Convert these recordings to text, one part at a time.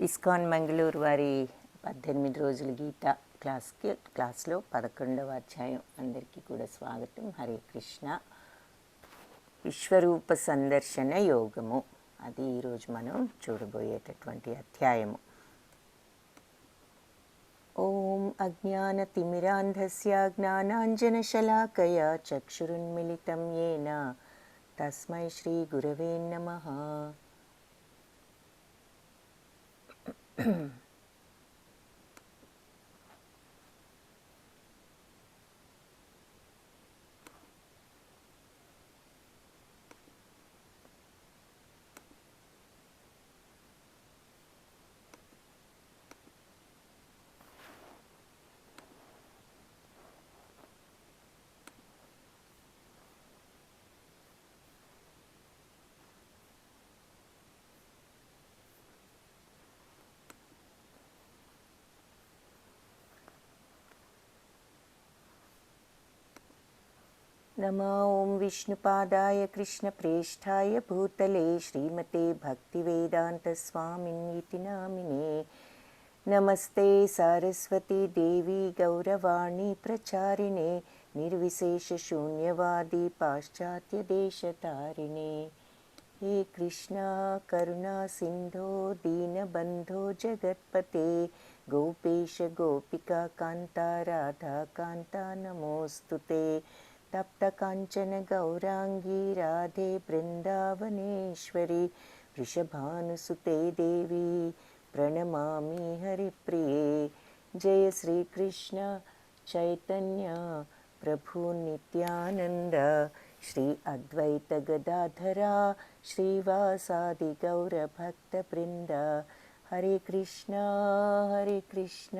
ISKCON Mangaluru వారి 18 రోజుల గీత క్లాస్లో 11వ అధ్యాయం. అందరికీ కూడా స్వాగతం. హరే కృష్ణ. విశ్వరూప సందర్శన యోగము, అది ఈరోజు మనం చూడబోయేటటువంటి అధ్యాయము. ఓం అజ్ఞానతిమిరాంధస్య జ్ఞానాంజనశలాకయా చక్షురున్మిళితం యేన తస్మై శ్రీ గురవే నమః. नमो ओं विष्णुपादाय कृष्णप्रेष्ठाय भूतले श्रीमते भक्तिवेदान्तस्वामिन्निति नामिने. नमस्ते सारस्वती देवी गौरवाणी प्रचारिणे निर्विशेषशून्यवादी पाश्चात्यदेशतारिणे. हे कृष्णा करुणा सिन्धो दीनबन्धो जगत्पते गोपेश गोपिका कान्ता राधा कान्ता नमोऽस्तुते. तप्त कांचन गौरांगी राधे बृंदावनेश्वरी वृषभानुसुते देवी प्रणमामि हरिप्रिये. जय श्री कृष्ण चैतन्य प्रभु नित्यानंद श्री अद्वैत गदाधरा श्रीवासादि गौर भक्त वृंद. हरे कृष्णा कृष्ण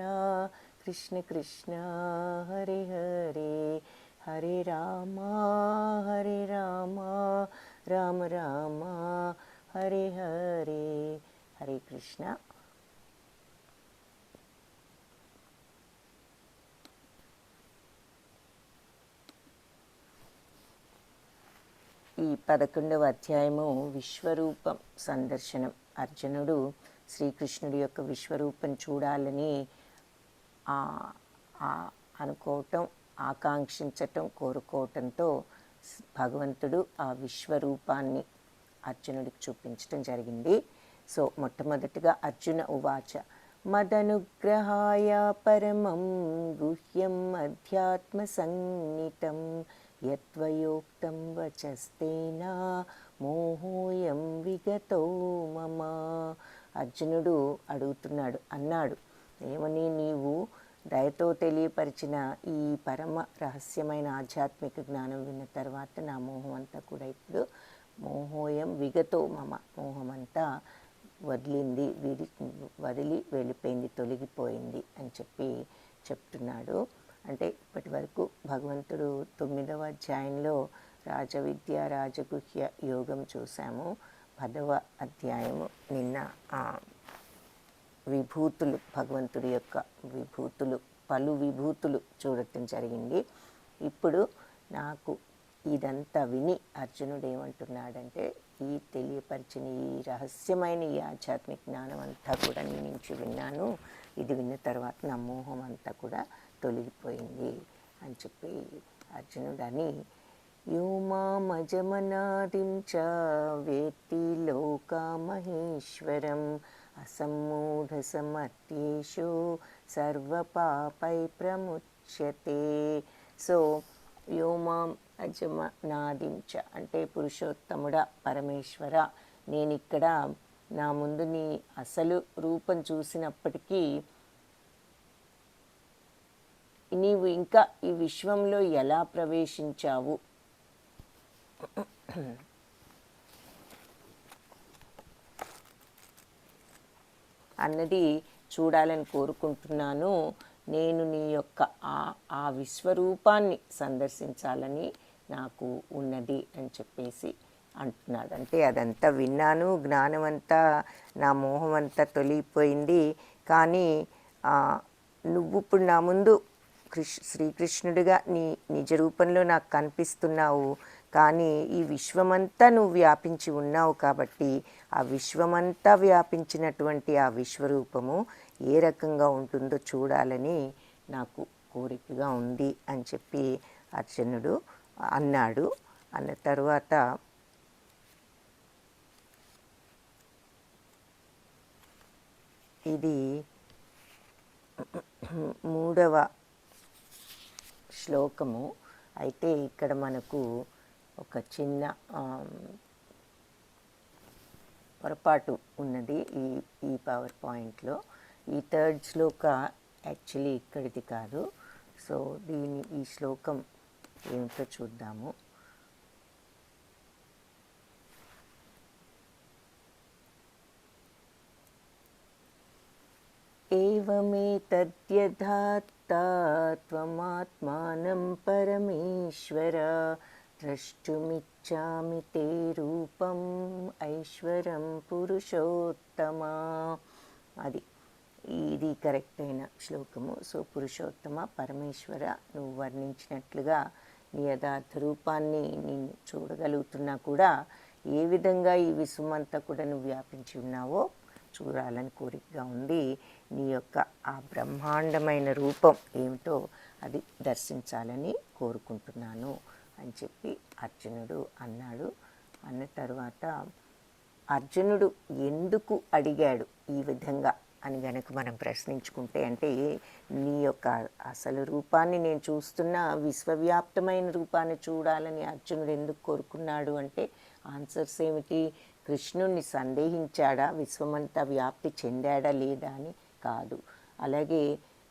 कृष्ण हरे हरे हरे राम राम राम हरे हरे. हरे कृष्ण. ఈ 11వ అధ్యాయము విశ్వరూపం సందర్శనం. అర్జునుడు శ్రీకృష్ణుడి యొక్క విశ్వరూపం చూడాలని అనుకోవటం, ఆకాంక్షించటం, కోరుకోవటంతో భగవంతుడు ఆ విశ్వరూపాన్ని అర్జునుడికి చూపించటం జరిగింది. సో మొట్టమొదటిగా అర్జున ఉవాచ మదనుగ్రహాయ పరమం గుహ్యం అధ్యాత్మ సంజ్ఞితం యత్వయోక్తం వచస్తేన మోహోయం విగతో మమ. అర్జునుడు అన్నాడు, ఏమని? నీవు దయతో తెలియపరిచిన ఈ పరమ రహస్యమైన ఆధ్యాత్మిక జ్ఞానం విన్న తర్వాత నా మోహం అంతా కూడా ఇప్పుడు మోహోయం విగతో మమ, మోహమంతా వదిలి వెళ్ళిపోయింది, తొలగిపోయింది అని చెప్తున్నాడు. అంటే ఇప్పటి వరకు భగవంతుడు 9వ అధ్యాయంలో రాజవిద్య రాజగుహ్య యోగం చూసాము. 10వ అధ్యాయము నిన్న విభూతులు, భగవంతుడి యొక్క పలు విభూతులు చూడటం జరిగింది. ఇప్పుడు నాకు ఇదంతా విని అర్జునుడు ఏమంటున్నాడంటే, ఈ తెలియపరిచిన ఈ రహస్యమైన ఈ ఆధ్యాత్మిక జ్ఞానం అంతా కూడా నీ నుంచి విన్నాను. ఇది విన్న తర్వాత నా మోహం అంతా కూడా తొలగిపోయింది అని చెప్పి అర్జునుడు అని, యోమామజమనాదిం చ వేత్తి లోకమహేశ్వరం అసమ్మూఢ సమర్థ్యేషు సర్వపాపై ప్రముచ్యతే. సో వ్యోమాం అజమనాదించ అంటే పురుషోత్తముడా, పరమేశ్వర, నేనిక్కడ నా ముందు నీ అసలు రూపం చూసినప్పటికీ నీవు ఇంకా ఈ విశ్వంలో ఎలా ప్రవేశించావు అన్నది చూడాలని కోరుకుంటున్నాను. నేను నీ యొక్క ఆ విశ్వరూపాన్ని సందర్శించాలని నాకు ఉన్నది అని చెప్పేసి అంటున్నాడు. అంటే అదంతా విన్నాను, జ్ఞానం అంతా, నా మోహం అంతా తొలగిపోయింది. కానీ నువ్వు ఇప్పుడు నా ముందు శ్రీకృష్ణుడిగా నీ నిజ రూపంలో నాకు కనిపిస్తున్నావు. కానీ ఈ విశ్వమంతా నువ్వు వ్యాపించి ఉన్నావు కాబట్టి ఆ విశ్వమంతా వ్యాపించినటువంటి ఆ విశ్వరూపము ఏ రకంగా ఉంటుందో చూడాలని నాకు కోరికగా ఉంది అని చెప్పి అర్జునుడు అన్నాడు. అన్న తర్వాత ఇది 3వ శ్లోకము. అయితే ఇక్కడ మనకు ఒక చిన్న పొరపాటు ఉన్నది ఈ పవర్ పాయింట్లో. ఈ 3rd శ్లోక యాక్చువల్లీ ఇక్కడిది కాదు. సో ఈ శ్లోకం ఏమిటో చూద్దాము. ఏవమేతద్యథాత్తా త్వమాత్మానం పరమేశ్వర ద్రష్టుమిచ్చామి తే రూపం ఐశ్వరం పురుషోత్తమ. ఇది కరెక్ట్ అయిన శ్లోకము. సో పురుషోత్తమ, పరమేశ్వర, నువ్వు వర్ణించినట్లుగా నీ యథార్థ రూపాన్ని నేను చూడగలుగుతున్నా కూడా ఏ విధంగా ఈ విశ్వమంతా కూడా నువ్వు వ్యాపించి ఉన్నావో చూడాలని కోరికగా ఉంది. నీ యొక్క ఆ బ్రహ్మాండమైన రూపం ఏమిటో అది దర్శించాలని కోరుకుంటున్నాను అని చెప్పి అర్జునుడు అన్నాడు. అన్న తర్వాత అర్జునుడు ఎందుకు అడిగాడు ఈ విధంగా అని గనక మనం ప్రశ్నించుకుంటే, అంటే నీ యొక్క అసలు రూపాన్ని నేను చూస్తున్నా విశ్వవ్యాప్తమైన రూపాన్ని చూడాలని అర్జునుడు ఎందుకు కోరుకున్నాడు అంటే ఆన్సర్స్ ఏమిటి? కృష్ణుణ్ణి సందేహించాడా, విశ్వమంతా వ్యాప్తి చెందాడా లేదా అని కాదు. అలాగే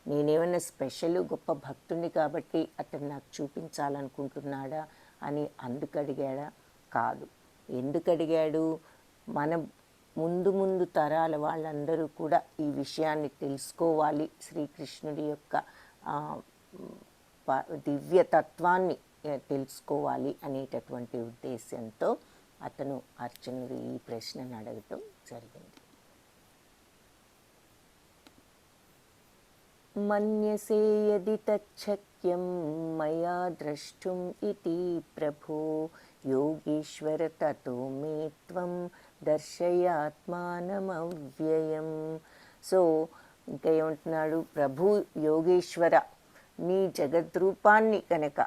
నేనేమైనా స్పెషల్ గొప్ప భక్తుడిని కాబట్టి అతను నాకు చూపించాలనుకుంటున్నాడా అని అందుకు అడిగాడా? కాదు. ఎందుకు అడిగాడు? మన ముందు తరాల వాళ్ళందరూ కూడా ఈ విషయాన్ని తెలుసుకోవాలి, శ్రీకృష్ణుడి యొక్క దివ్యతత్వాన్ని తెలుసుకోవాలి అనేటటువంటి ఉద్దేశంతో అతను అర్జునుడు ఈ ప్రశ్నను అడగటం జరిగింది. మన్యసే యది తచ్చక్యం మయా ద్రష్టుం ఇతి ప్రభో యోగీశ్వర తతో మే త్వం దర్శయాత్మానమవ్యయం. సో ఇంకా ఏమంటున్నాడు? ప్రభు యోగేశ్వర, నీ జగద్రూపాన్ని కనుక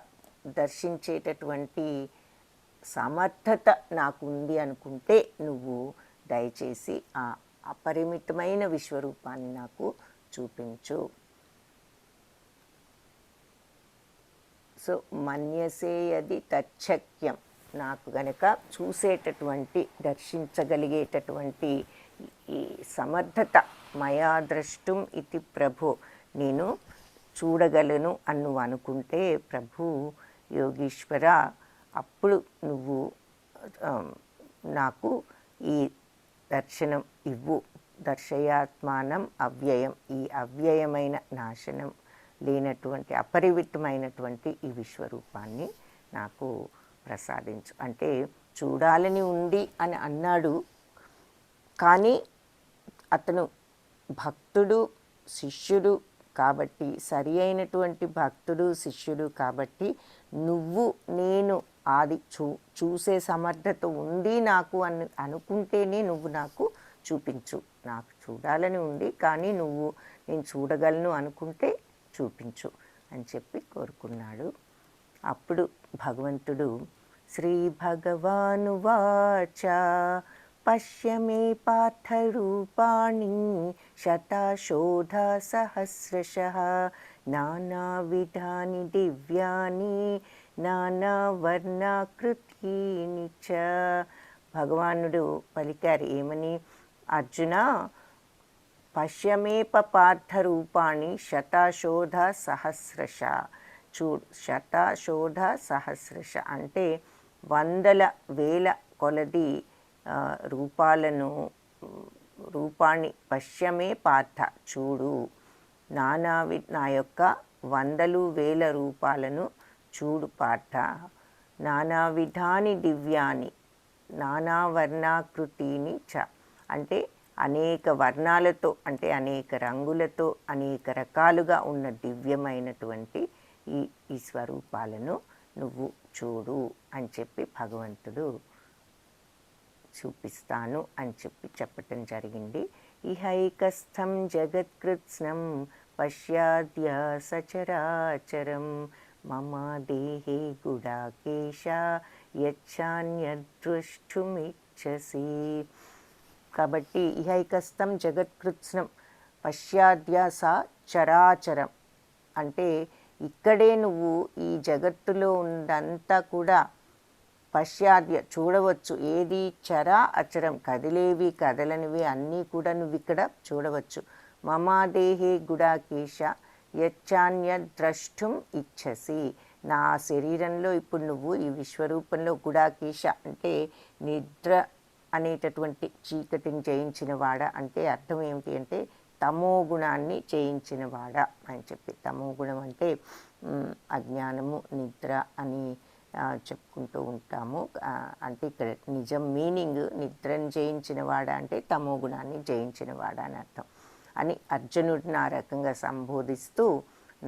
దర్శించేటటువంటి సమర్థత నాకుంది అనుకుంటే నువ్వు దయచేసి ఆ అపరిమితమైన విశ్వరూపాన్ని నాకు చూపించు. సో మన్యసే యది తచ్చక్యం, నాకు గనక చూసేటటువంటి దర్శించగలిగేటటువంటి ఈ సమర్థత, మయా ద్రష్టుం ఇతి ప్రభు, నేను చూడగలను అని నువ్వు అనుకుంటే ప్రభు యోగీశ్వర, అప్పుడు నువ్వు నాకు ఈ దర్శనం ఇవ్వు. దర్శయాత్మానం అవ్యయం, ఈ అవ్యయమైన నాశనం లేనటువంటి అపరిమితమైనటువంటి ఈ విశ్వరూపాన్ని నాకు ప్రసాదించు. అంటే చూడాలని ఉంది అని అన్నాడు, కానీ అతను భక్తుడు, శిష్యుడు కాబట్టి, సరి అయినటువంటి భక్తుడు శిష్యుడు కాబట్టి నువ్వు నేను అది చూసే సమర్థత ఉంది నాకు అనుకుంటేనే నువ్వు నాకు చూపించు. నాకు చూడాలని ఉంది కానీ నువ్వు నేను చూడగలను అనుకుంటే చూపించు అని చెప్పి కోరుకున్నాడు. అప్పుడు భగవంతుడు శ్రీ భగవానువాచ పశ్య మే పార్థ రూపాణి శతశోధ సహస్రశః నానావిధాని దివ్యాని నానావర్ణాకృతీని చ. భగవానుడు పలికారు ఏమని? అర్జున, పశ్యమేప పార్థ రూపాణి శతశోధ సహస్రశ. చూడు, శతశోధ సహస్రశ అంటే వందల వేల కొలది రూపాన్ని పశ్యమే పార్థ చూడు. నా యొక్క వందలు వేల రూపాలను చూడు పార్థ. నానా విధాని దివ్యాని నానావర్ణాకృతిని చ అంటే అనేక వర్ణాలతో, అంటే అనేక రంగులతో, అనేక రకాలుగా ఉన్న దివ్యమైనటువంటి ఈ స్వరూపాలను నువ్వు చూడు అని చెప్పి భగవంతుడు చూపిస్తాను అని చెప్పటం జరిగింది. ఇహైకస్థం జగత్కృత్స్నం పశ్యాద్య సచరాచరం మమ దేహే గుడాకేశ యచ్చాన్యద్రష్టుమిచ్చసి. కాబట్టి ఇహైకస్థం జగత్కృత్స్నం పశ్యాద్య స చరాచరం అంటే ఇక్కడే నువ్వు ఈ జగత్తులో ఉన్నదంతా కూడా పశ్చాద్య చూడవచ్చు. ఏది చర అచరం, కదిలేవి కదలనివి అన్నీ కూడా నువ్వు ఇక్కడ చూడవచ్చు. మమాదేహే గుడాకేశ యచ్చాన్య ద్రష్టుం ఇచ్చసి. నా శరీరంలో ఇప్పుడు నువ్వు ఈ విశ్వరూపంలో గుడాకేశ అంటే నిద్ర అనేటటువంటి చీకటిని జయించినవాడ అంటే అర్థం ఏమిటి అంటే తమో గుణాన్ని జయించినవాడా అని చెప్పి. తమో గుణం అంటే అజ్ఞానము, నిద్ర అని చెప్పుకుంటూ ఉంటాము. అంటే ఇక్కడ నిజం మీనింగ్ నిద్రను జయించినవాడా అంటే తమో గుణాన్ని జయించినవాడా అని అర్థం అని అర్జునుడిని ఆ రకంగా సంబోధిస్తూ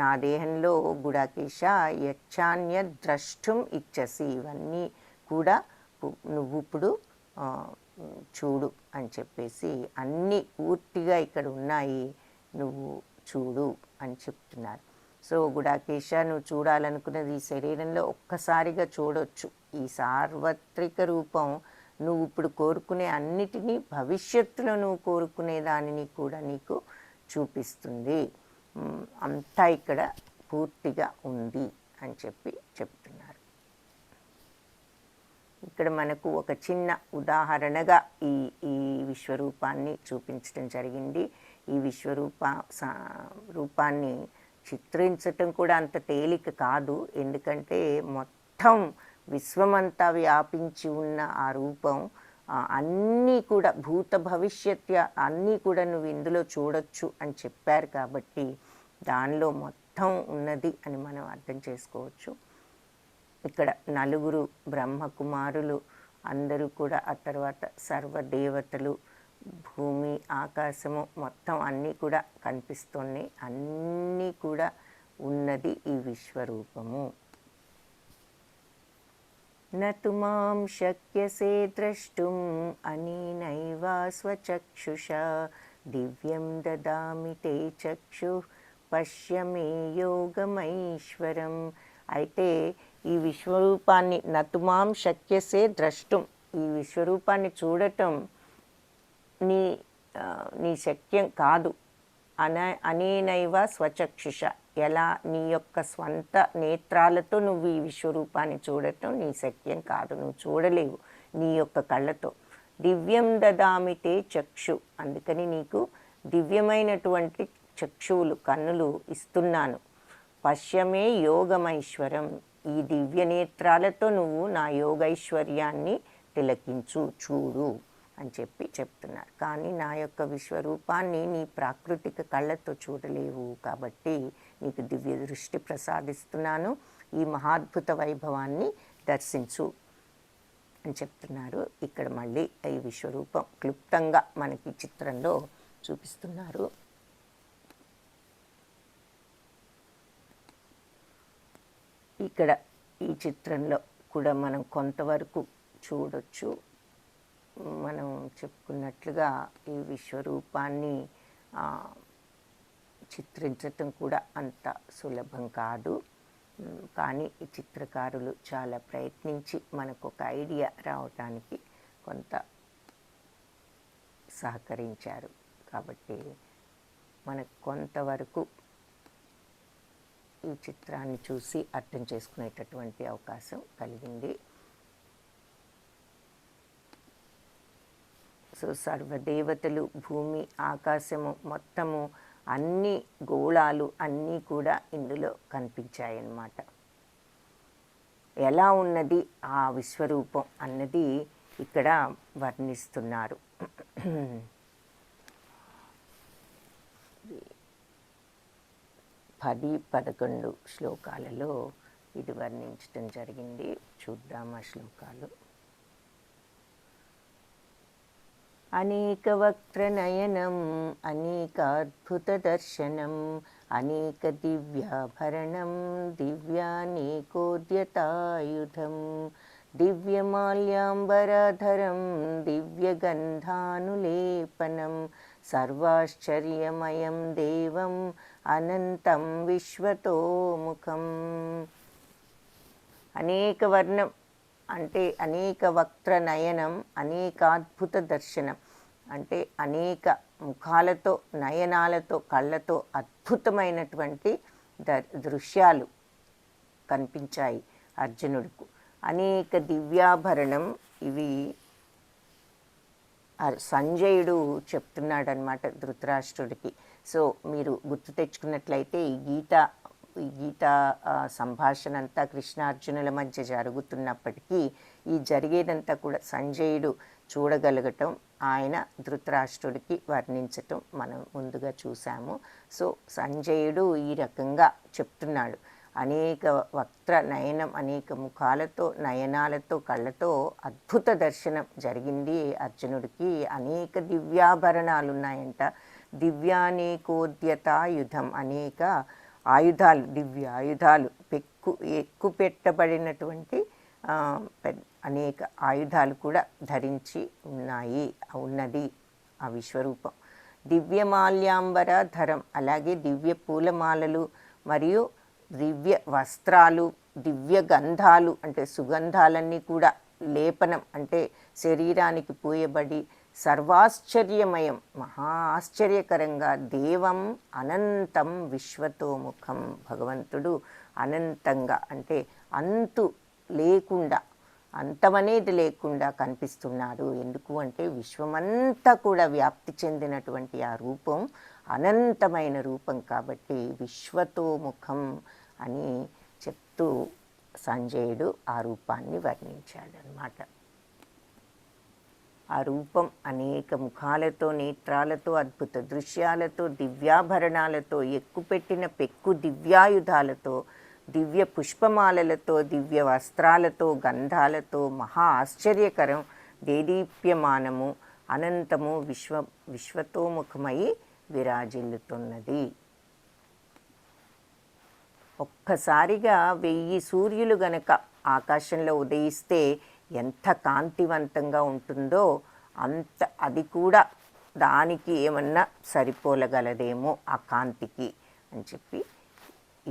నా దేహంలో గుడాకేశ యచ్చాన్య ద్రష్టుం ఇచ్చసి, ఇవన్నీ కూడా నువ్వు ఇప్పుడు చూడు అని చెప్పేసి అన్నీ పూర్తిగా ఇక్కడ ఉన్నాయి, నువ్వు చూడు అని చెప్తున్నారు. సో గుడాకేశ నువ్వు చూడాలనుకున్నది ఈ శరీరంలో ఒక్కసారిగా చూడొచ్చు. ఈ సార్వత్రిక రూపం నువ్వు ఇప్పుడు కోరుకునే అన్నిటినీ భవిష్యత్తులో నువ్వు కోరుకునే దానిని కూడా నీకు చూపిస్తుంది. అంతా ఇక్కడ పూర్తిగా ఉంది అని చెప్తున్నారు. ఇక్కడ మనకు ఒక చిన్న ఉదాహరణగా ఈ ఈ విశ్వరూపాన్ని చూపించడం జరిగింది. ఈ రూపాన్ని చిత్రించటం కూడా అంత తేలిక కాదు. ఎందుకంటే మొత్తం విశ్వమంతా వ్యాపించి ఉన్న ఆ రూపం అన్నీ కూడా భూత భవిష్యత్ అన్నీ కూడా నువ్వు ఇందులో చూడొచ్చు అని చెప్పారు. కాబట్టి దానిలో మొత్తం ఉన్నది అని మనం అర్థం చేసుకోవచ్చు. ఇక్కడ 4 బ్రహ్మకుమారులు అందరూ కూడా, ఆ తర్వాత సర్వదేవతలు, భూమి, ఆకాశము మొత్తం అన్నీ కూడా కనిపిస్తున్నాయి. అన్నీ కూడా ఉన్నది ఈ విశ్వరూపము. నతు మాం శక్యసే ద్రష్టుం అనేనైవ స్వచక్షుషా దివ్యం దదామి తే చక్షు పశ్య మే యోగమైశ్వరం. అయితే ఈ విశ్వరూపాన్ని నతుమాం శక్యసే ద్రష్టుం, ఈ విశ్వరూపాన్ని చూడటం నీ శక్యం కాదు. అనేనైవ స్వచక్షుష, ఎలా నీ యొక్క స్వంత నేత్రాలతో నువ్వు ఈ విశ్వరూపాన్ని చూడటం నీ శక్యం కాదు, నువ్వు చూడలేవు నీ యొక్క కళ్ళతో. దివ్యం దదామితే చక్షు, అందుకని నీకు దివ్యమైనటువంటి చక్షువులు, కన్నులు ఇస్తున్నాను. పశ్యమే యోగమైశ్వరం, ఈ దివ్య నేత్రాలతో నువ్వు నా యోగైశ్వర్యాన్ని తిలకించు, చూడు అని చెప్తున్నారు. కానీ నా యొక్క విశ్వరూపాన్ని నీ ప్రాకృతిక కళ్ళతో చూడలేవు, కాబట్టి నీకు దివ్య దృష్టి ప్రసాదిస్తున్నాను, ఈ మహాద్భుత వైభవాన్ని దర్శించు అని చెప్తున్నారు. ఇక్కడ మళ్ళీ ఈ విశ్వరూపం క్లుప్తంగా మనకి చిత్రంలో చూపిస్తున్నారు. ఇక్కడ ఈ చిత్రంలో కూడా మనం కొంతవరకు చూడొచ్చు. మనం చెప్పుకున్నట్లుగా ఈ విశ్వరూపాన్ని చిత్రించటం కూడా అంత సులభం కాదు. కానీ ఈ చిత్రకారులు చాలా ప్రయత్నించి మనకు ఒక ఐడియా రావటానికి కొంత సహకరించారు. కాబట్టి మనకు కొంతవరకు ఈ చిత్రాన్ని చూసి అర్థం చేసుకునేటటువంటి అవకాశం కలిగింది. సో సర్వదేవతలు, భూమి, ఆకాశము మొత్తము అన్ని గోళాలు అన్నీ కూడా ఇందులో కనిపించాయన్నమాట. ఎలా ఉన్నది ఆ విశ్వరూపం అన్నది ఇక్కడ వర్ణిస్తున్నారు. 10-11 శ్లోకాలలో ఇది వర్ణించటం జరిగింది. చూద్దాం ఆ శ్లోకాలు. అనేకవక్త్రనయనం అనేకాద్భుతదర్శనం అనేక దివ్యాభరణం దివ్యానేకోద్యతాయుధం దివ్యమాల్యాంబరధరం దివ్యగంధానులేపనం సర్వాశ్చర్యమయం దేవం అనంతం విశ్వతోముఖం. అనేక వర్ణం అంటే అనేక వక్త్ర నయనం, అనేకాద్భుత దర్శనం అంటే అనేక ముఖాలతో, నయనాలతో, కళ్ళతో అద్భుతమైనటువంటి దృశ్యాలు కనిపించాయి అర్జునుడికి. అనేక దివ్యాభరణం, ఇవి సంజయుడు చెప్తున్నాడనమాట ధృతరాష్ట్రుడికి. సో మీరు గుర్తు తెచ్చుకున్నట్లయితే ఈ గీత సంభాషణ అంతా కృష్ణార్జునుల మధ్య జరుగుతున్నప్పటికీ ఈ జరిగేదంతా కూడా సంజయుడు చూడగలగటం, ఆయన ధృతరాష్ట్రుడికి వర్ణించటం మనం ముందుగా చూసాము. సో సంజయుడు ఈ రకంగా చెప్తున్నాడు. అనేక వక్త్ర నయనం, అనేక ముఖాలతో, నయనాలతో, కళ్ళతో అద్భుత దర్శనం జరిగింది అర్జునుడికి. అనేక దివ్యాభరణాలు ఉన్నాయంట. దివ్యానేకోద్యతాయుధం, అనేక ఆయుధాలు, దివ్య ఆయుధాలు, ఎక్కుపెట్టబడినటువంటి అనేక ఆయుధాలు కూడా ధరించి ఉన్నది ఆ విశ్వరూపం. దివ్యమాల్యాంబరధరం, అలాగే దివ్య పూలమాలలు మరియు దివ్య వస్త్రాలు, దివ్య గంధాలు అంటే సుగంధాలన్నీ కూడా లేపనం అంటే శరీరానికి పూయబడి సర్వాశ్చర్యమయం, మహా ఆశ్చర్యకరంగా దేవం అనంతం విశ్వతోముఖం, భగవంతుడు అనంతంగా అంటే అంతు లేకుండా, అంతమనేది లేకుండా కనిపిస్తున్నాడు. ఎందుకు అంటే విశ్వమంతా కూడా వ్యాప్తి చెందినటువంటి ఆ రూపం అనంతమైన రూపం కాబట్టి విశ్వతోముఖం అని చెప్తూ సంజయుడు ఆ రూపాన్ని వర్ణించాడు అన్నమాట. ఆ రూపం అనేక ముఖాలతో, నేత్రాలతో, అద్భుత దృశ్యాలతో, దివ్యాభరణాలతో, ఎక్కుపెట్టిన పెక్కు దివ్యాయుధాలతో, దివ్య పుష్పమాలలతో, దివ్య వస్త్రాలతో, గంధాలతో, మహా ఆశ్చర్యకరం, దేదీప్యమానము, అనంతము, విశ్వతోముఖమై విరాజిల్లుతున్నది. ఒక్కసారిగా 1000 సూర్యులు గనక ఆకాశంలో ఉదయిస్తే ఎంత కాంతివంతంగా ఉంటుందో అది కూడా దానికి ఏమన్నా సరిపోలగలదేమో ఆ కాంతికి అని చెప్పి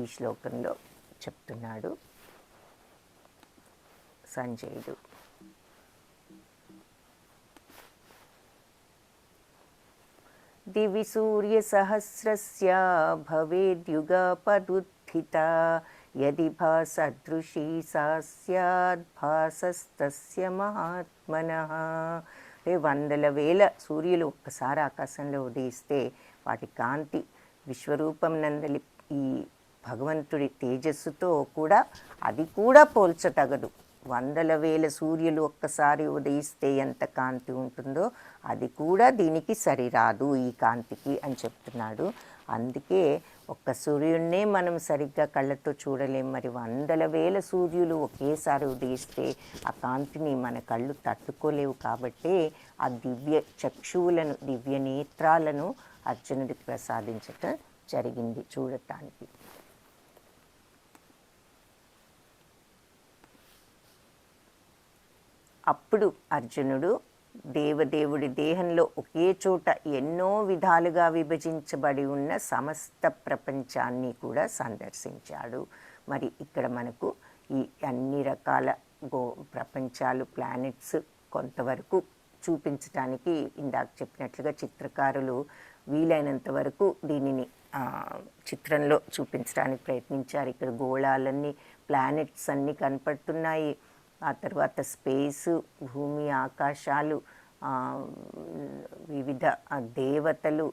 ఈ శ్లోకంలో చెప్తున్నాడు సంజయుడు. దివి సూర్య సహస్రస్య భవేద్యుగపదుత్థితా యది భాసదృశీ సా స్యాద్ భాసస్తస్య మహాత్మనః. అంటే 100,000 సూర్యులు ఒక్కసారి ఆకాశంలో ఉదయిస్తే వాటి కాంతి విశ్వరూపం నందలి ఈ భగవంతుడి తేజస్సుతో కూడా అది కూడా పోల్చతగదు. 100,000 సూర్యులు ఒక్కసారి ఉదయిస్తే ఎంత కాంతి ఉంటుందో అది కూడా దీనికి సరిరాదు ఈ కాంతికి అని చెప్తున్నాడు. అందుకే ఒక్క సూర్యుడినే మనం సరిగ్గా కళ్ళతో చూడలేం, మరి 100,000 సూర్యులు ఒకేసారి ఉదయిస్తే ఆ కాంతిని మన కళ్ళు తట్టుకోలేవు. కాబట్టి ఆ దివ్య చక్షువులను, దివ్య నేత్రాలను అర్జునుడికి ప్రసాదించటం జరిగింది చూడటానికి. అప్పుడు అర్జునుడు దేవదేవుడి దేహంలో ఒకే చోట ఎన్నో విధాలుగా విభజించబడి ఉన్న సమస్త ప్రపంచాన్ని కూడా సందర్శించాడు. మరి ఇక్కడ మనకు ఈ అన్ని రకాల ప్రపంచాలు, ప్లానెట్స్ కొంతవరకు చూపించడానికి ఇందాక చెప్పినట్లుగా చిత్రకారులు వీలైనంత వరకు దీనిని చిత్రంలో చూపించడానికి ప్రయత్నించారు. ఇక్కడ గోళాలన్నీ, ప్లానెట్స్ అన్నీ కనపడుతున్నాయి. ఆ తర్వాత స్పేసు, భూమి, ఆకాశాలు, వివిధ దేవతలు,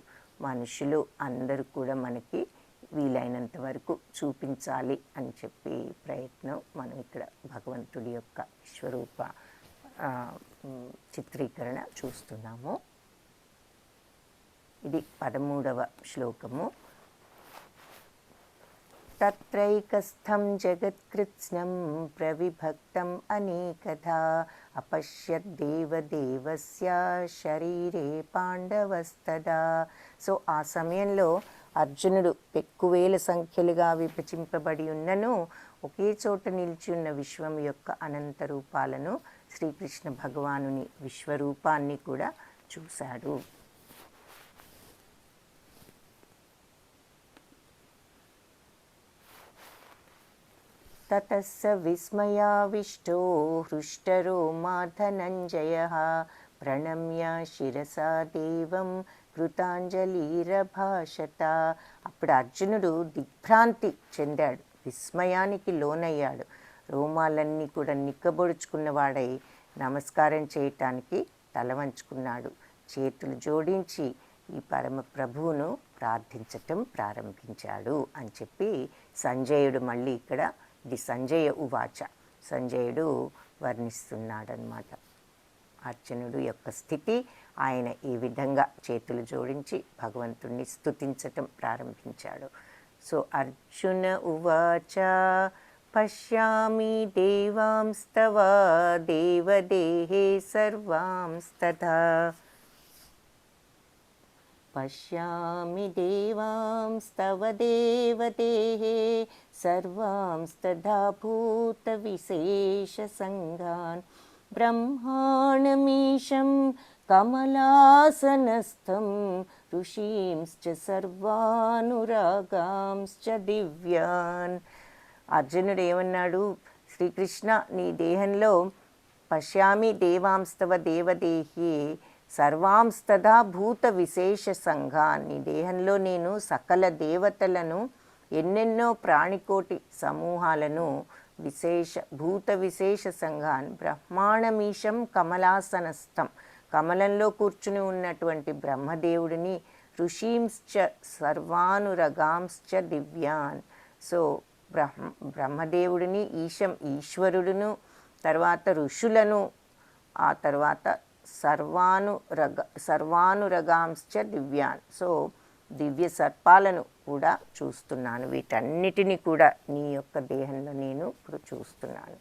మనుషులు అందరూ కూడా మనకి వీలైనంత వరకు చూపించాలి అని చెప్పి ప్రయత్నం మనం ఇక్కడ భగవంతుడి యొక్క విశ్వరూప చిత్రీకరణ చూస్తున్నాము. ఇది 13వ శ్లోకము. తత్రైకస్థం జగత్కృత్స్నం ప్రవిభక్తం అనేకధా అపశ్యద్దేవదేవస్య శరీరే పాండవస్తదా. సో ఆ సమయంలో అర్జునుడు పెక్కువేల సంఖ్యలుగా విభజింపబడి ఉన్నను ఒకే చోట నిలిచి ఉన్న విశ్వం యొక్క అనంత రూపాలను శ్రీకృష్ణ భగవానుని విశ్వరూపాన్ని కూడా చూశాడు. తతస్స విస్మయావిష్టో హృష్టరోమా ధనంజయః ప్రణమ్య శిరసా దేవం కృతాంజలిరభాషత. అప్పుడు అర్జునుడు దిగ్భ్రాంతి చెందాడు, విస్మయానికి లోనయ్యాడు. రోమాలన్నీ కూడా నిక్కబొడుచుకున్నవాడై నమస్కారం చేయటానికి తల వంచుకున్నాడు. చేతులు జోడించి ఈ పరమ ప్రభువును ప్రార్థించటం ప్రారంభించాడు అని చెప్పి సంజయుడు మళ్ళీ ఇక్కడ ఇది సంజయ ఉవాచ, సంజయుడు వర్ణిస్తున్నాడనమాట. అర్జునుడు యొక్క స్థితి, ఆయన ఈ విధంగా చేతులు జోడించి భగవంతుణ్ణి స్తుతించటం ప్రారంభించాడు. సో అర్జున ఉవాచ పశ్యామి దేవాంస్తవ దేవదేహే సర్వాంస్తథా పశ్యామి దేవాంస్తవ దేవదేహే సర్వాంస్తథా భూతవిశేషసంగాన్ బ్రహ్మాణమీశం కమలాసనస్థం ఋషీంశ్చ సర్వానురాగాంశ్చ దివ్యాన్. అర్జునుడు ఏమన్నాడు, శ్రీకృష్ణ నీ దేహంలో పశ్యామి దేవాంస్తవ దేవదేహి సర్వాంస్తథా భూత విశేష సంఘాన్, నీ దేహంలో నేను సకల దేవతలను ఎన్నెన్నో ప్రాణికోటి సమూహాలను భూత విశేష సంఘాన్ బ్రహ్మాణమీశం కమలాసనస్థం, కమలంలో కూర్చుని ఉన్నటువంటి బ్రహ్మదేవుడిని, ఋషీంశ్చ సర్వానురగాంశ్చ దివ్యాన్. సో బ్రహ్మదేవుడిని, ఈశ్వరుడును, తర్వాత ఋషులను, ఆ తర్వాత సర్వానురగాంశ్చ దివ్యాన్. సో దివ్య సర్పాలను కూడా చూస్తున్నాను. వీటన్నిటినీ కూడా నీ యొక్క దేహంలో నేను ఇప్పుడు చూస్తున్నాను.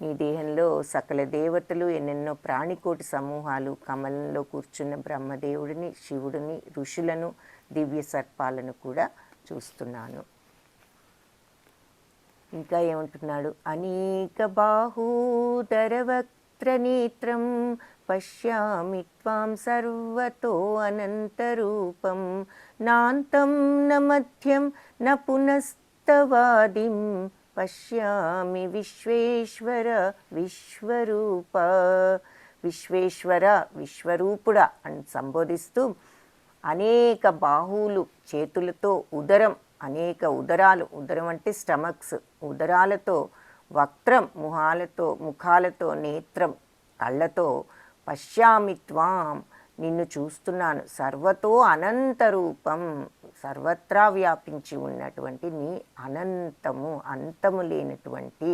నీ దేహంలో సకల దేవతలు, ఎన్నెన్నో ప్రాణికోటి సమూహాలు, కమలంలో కూర్చున్న బ్రహ్మదేవుడిని, శివుడిని, ఋషులను, దివ్య సర్పాలను కూడా చూస్తున్నాను. ఇంకా ఏమంటున్నాడు, అనేక బాహూదరవక్త్రనేత్రం పశ్యామి త్వాం సర్వతో అనంతరూపం నాంతం న మధ్యం న పునస్తవాదిం పశ్యామి విశ్వేశ్వర విశ్వరూప. విశ్వేశ్వర విశ్వరూపుడా అని సంబోధిస్తూ అనేక బాహువులు చేతులతో, ఉదరం అనేక ఉదరాలు, ఉదరం అంటే స్టమక్స్, ఉదరాలతో, వక్త్రం ముఖాలతో, నేత్రం కళ్ళతో, పశ్యామి త్వాం నిన్ను చూస్తున్నాను, సర్వతో అనంతరూపం సర్వత్రా వ్యాపించి ఉన్నటువంటి నీ అంతము లేనటువంటి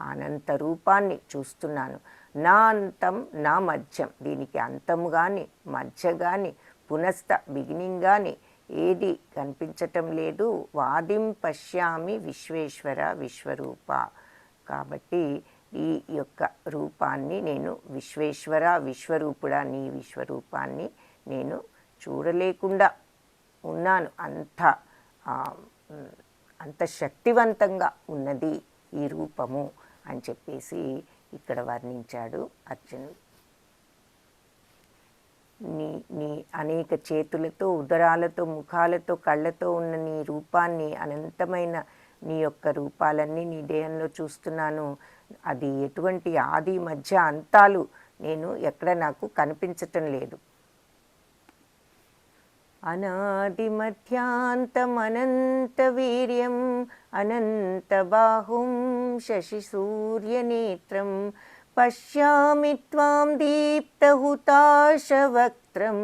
అనంత రూపాన్ని చూస్తున్నాను. నా అంతం నా మధ్యం, దీనికి అంతము కానీ మధ్య కానీ పునస్త బిగినింగ్ కానీ ఏది కనిపించటం లేదు. వాదిం పశ్యామి విశ్వేశ్వర విశ్వరూప. కాబట్టి ఈ యొక్క రూపాన్ని నేను విశ్వేశ్వర విశ్వరూపుడా, నీ విశ్వరూపాన్ని నేను చూడలేకుండా ఉన్నాను. అంత శక్తివంతంగా ఉన్నది ఈ రూపము అని చెప్పేసి ఇక్కడ వర్ణించాడు అర్జునుడు. నీ అనేక చేతులతో, ఉదరాలతో, ముఖాలతో, కళ్ళతో ఉన్న నీ రూపాన్ని, అనంతమైన నీ యొక్క రూపాలన్నీ నీ దేహంలో చూస్తున్నాను. అది ఎటువంటి ఆది మధ్య అంతాలు నేను ఎక్కడ నాకు కనిపించటం లేదు. అనాది మధ్యాంతం అనంత వీర్యం అనంత బాహుం శశి సూర్యనేత్రం పశ్యామి త్వాం దీప్తహుతాశవక్త్రం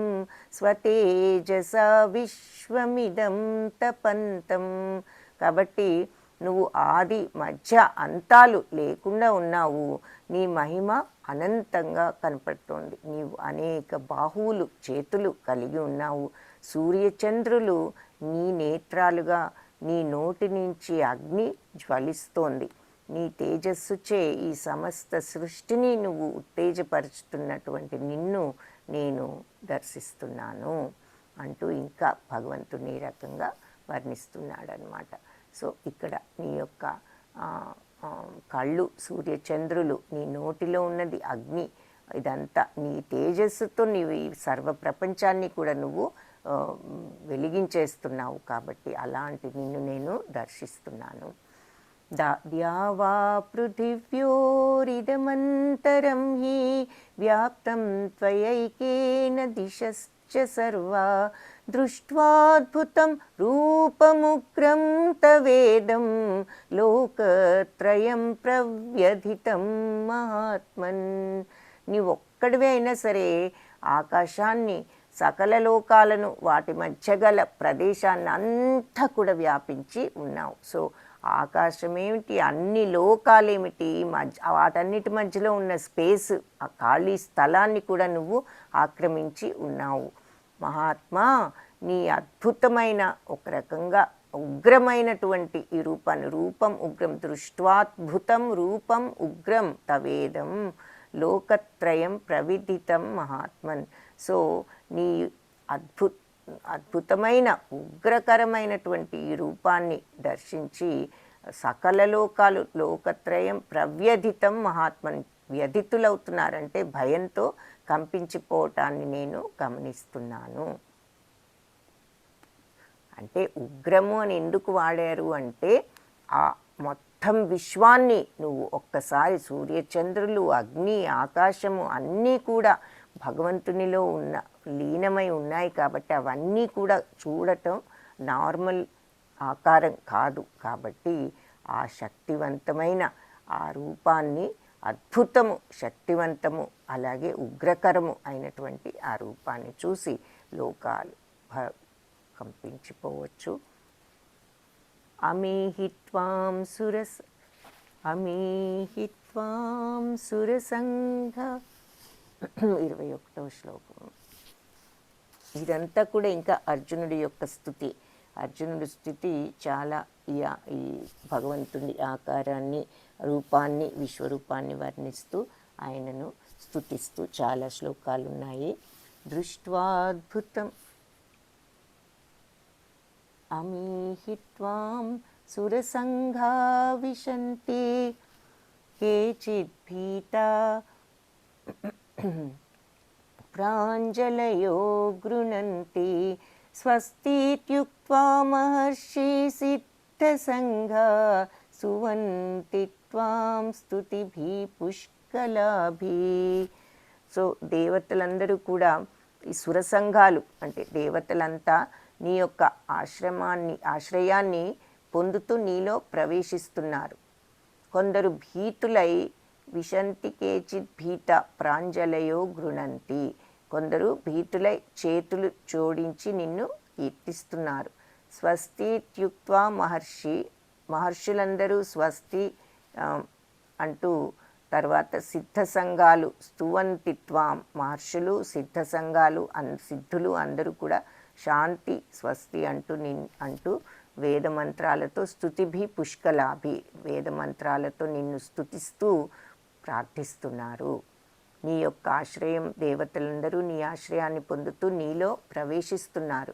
స్వతేజసా విశ్వమిదం తపంతం. కాబట్టి నువ్వు ఆది మధ్య అంతాలు లేకుండా ఉన్నావు. నీ మహిమ అనంతంగా కనపడుతోంది. నీవు అనేక బాహువులు, చేతులు కలిగి ఉన్నావు. సూర్యచంద్రులు నీ నేత్రాలుగా, నీ నోటి నుంచి అగ్ని జ్వలిస్తోంది. నీ తేజస్సుచే ఈ సమస్త సృష్టిని నువ్వు ఉత్తేజపరుచుతున్నటువంటి నిన్ను నేను దర్శిస్తున్నాను అంటూ ఇంకా భగవంతుని ఈ రకంగా వర్ణిస్తున్నాడనమాట. సో ఇక్కడ నీ యొక్క కళ్ళు సూర్యచంద్రులు, నీ నోటిలో ఉన్నది అగ్ని, ఇదంతా నీ తేజస్సుతో నీవు ఈ సర్వ ప్రపంచాన్ని కూడా నువ్వు వెలిగించేస్తున్నావు. కాబట్టి అలాంటి నిన్ను నేను దర్శిస్తున్నాను. ద్యావా పృథివ్యోరిదమంతరం హి వ్యాప్తం త్వయైకేన దిశశ్చ సర్వా దృష్ట్వాద్భుతం రూపముగ్రం తవేదం లోకత్రయం ప్రవ్యధితం మహాత్మన్. నీవొక్కడివే అయినా సరే ఆకాశాన్ని, సకల లోకాలను, వాటి మధ్య గల ప్రదేశాన్ని అంతా కూడా వ్యాపించి ఉన్నావు. సో ఆకాశం ఏమిటి, అన్ని లోకాలేమిటి, వాటన్నిటి మధ్యలో ఉన్న స్పేస్, ఆ ఖాళీ స్థలాన్ని కూడా నువ్వు ఆక్రమించి ఉన్నావు. మహాత్మా, నీ అద్భుతమైన ఒక రకంగా ఉగ్రమైనటువంటి ఈ రూపాన్ని, రూపం ఉగ్రం, దృష్ట్వాద్భుతం రూపం ఉగ్రం తవేదం లోకత్రయం ప్రవిదితం మహాత్మన్. సో నీ అద్భుతమైన ఉగ్రకరమైనటువంటి ఈ రూపాన్ని దర్శించి సకల లోకాలు, లోకత్రయం ప్రవ్యధితం మహాత్మన్, వ్యధితులవుతున్నారంటే భయంతో కంపించిపోవటాన్ని నేను గమనిస్తున్నాను. అంటే ఉగ్రము అని ఎందుకు వాడారు అంటే ఆ మొత్తం విశ్వాన్ని నువ్వు ఒక్కసారి, సూర్యచంద్రులు, అగ్ని, ఆకాశము అన్నీ కూడా భగవంతునిలో ఉన్న లీనమై ఉన్నాయి కాబట్టి అవన్నీ కూడా చూడటం నార్మల్ ఆకారం కాదు. కాబట్టి ఆ శక్తివంతమైన ఆ రూపాన్ని, అద్భుతము, శక్తివంతము, అలాగే ఉగ్రకరము అయినటువంటి ఆ రూపాన్ని చూసి లోకాలు కంపించిపోవచ్చు. అమీహిత్వాం సురసంఘ 21వ శ్లోకం. ఇదంతా కూడా ఇంకా అర్జునుడి యొక్క స్థుతి. అర్జునుడి స్థుతి చాలా ఈ భగవంతుని ఆకారాన్ని, రూపాన్ని, విశ్వరూపాన్ని వర్ణిస్తూ ఆయనను స్తుతిస్తూ చాలా శ్లోకాలు ఉన్నాయి. దృష్ట్వాద్భుతం అమీహిత్వాం సురసంఘా విశంతి కేచిద్భీతా ప్రాంజలయో గృణంతి స్వస్తిత్యుక్త్వా మహర్షి సిద్ధసంఘా సువంతి త్వాం స్తుతిభి పుష్కలాభి. సో దేవతలందరూ కూడా ఈ సురసంఘాలు అంటే దేవతలంతా నీ యొక్క ఆశ్రయాన్ని పొందుతూ నీలో ప్రవేశిస్తున్నారు. కొందరు భీతులై విశంతి కేచిత్ భీత ప్రాంజలయో గృణంతి, కొందరు భీతులై చేతులు జోడించి నిన్ను కీర్తిస్తున్నారు. స్వస్తిత్యుక్త్వా మహర్షులందరూ స్వస్తి అంటూ, తర్వాత సిద్ధ సంఘాలు స్తువంతిత్వాం, మహర్షులు, సిద్ధ సంఘాలు, సిద్ధులు అందరూ కూడా శాంతి స్వస్తి అంటూ వేదమంత్రాలతో స్తుతిభి పుష్కలాభి, వేదమంత్రాలతో నిన్ను స్తుతిస్తూ ప్రార్థిస్తున్నారు. నీ యొక్క ఆశ్రయం, దేవతలందరూ నీ ఆశ్రయాన్ని పొందుతూ నీలో ప్రవేశిస్తున్నారు.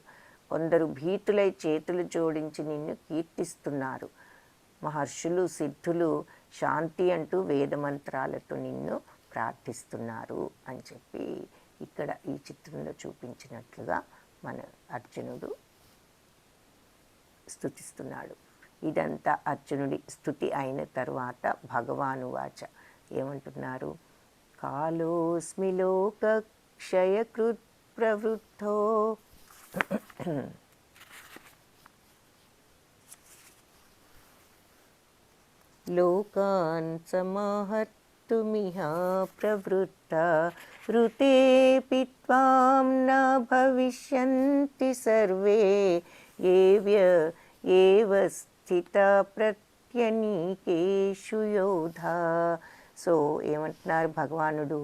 కొందరు భీతులై చేతులు జోడించి నిన్ను కీర్తిస్తున్నారు. మహర్షులు, సిద్ధులు శాంతి అంటూ వేదమంత్రాలతో నిన్ను ప్రార్థిస్తున్నారు అని చెప్పి ఇక్కడ ఈ చిత్రంలో చూపించినట్లుగా మన అర్జునుడు స్తుతిస్తున్నాడు. ఇదంతా అర్జునుడి స్తుతి అయిన తరువాత భగవానువాచ ఏమంటున్నారు? కాలోస్మి లోక క్షయకృత్ ప్రవృద్ధో లోకాన్ సమాహర్తుమిహ ప్రవృత్త ఋతేపి త్వాం న భవిష్యంతి సర్వే ఏవ స్థిత ప్రత్యనీకేషు యోధా. సో ఏమంటున్నారు భగవానుడు?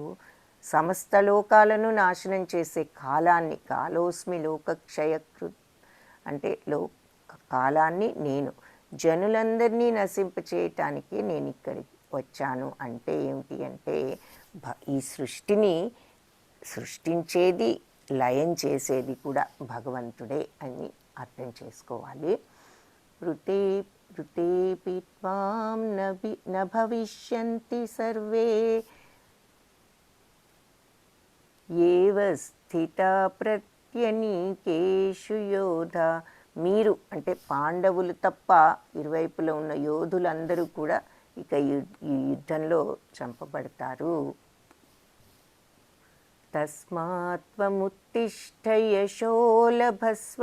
సమస్త లోకాలను నాశనం చేసే కాలాన్ని, కాలోస్మి లోక క్షయకృత్ అంటే కాలాన్ని నేను, జనులందరినీ నశింపచేయటానికి నేను ఇక్కడికి వచ్చాను. అంటే ఏమిటి అంటే ఈ సృష్టిని సృష్టించేది లయం చేసేది కూడా భగవంతుడే అని అర్థం చేసుకోవాలి. ఋతేపి త్వాం న భవిష్యంతి సర్వే ఏవ స్థితా ప్రత్యనీకేషు యోధా. మీరు అంటే పాండవులు తప్ప ఇరువైపులో ఉన్న యోధులందరూ కూడా ఇక ఈ యుద్ధంలో చంపబడతారు. తస్మాత్ త్వముత్తిష్ఠ యశో లభస్వ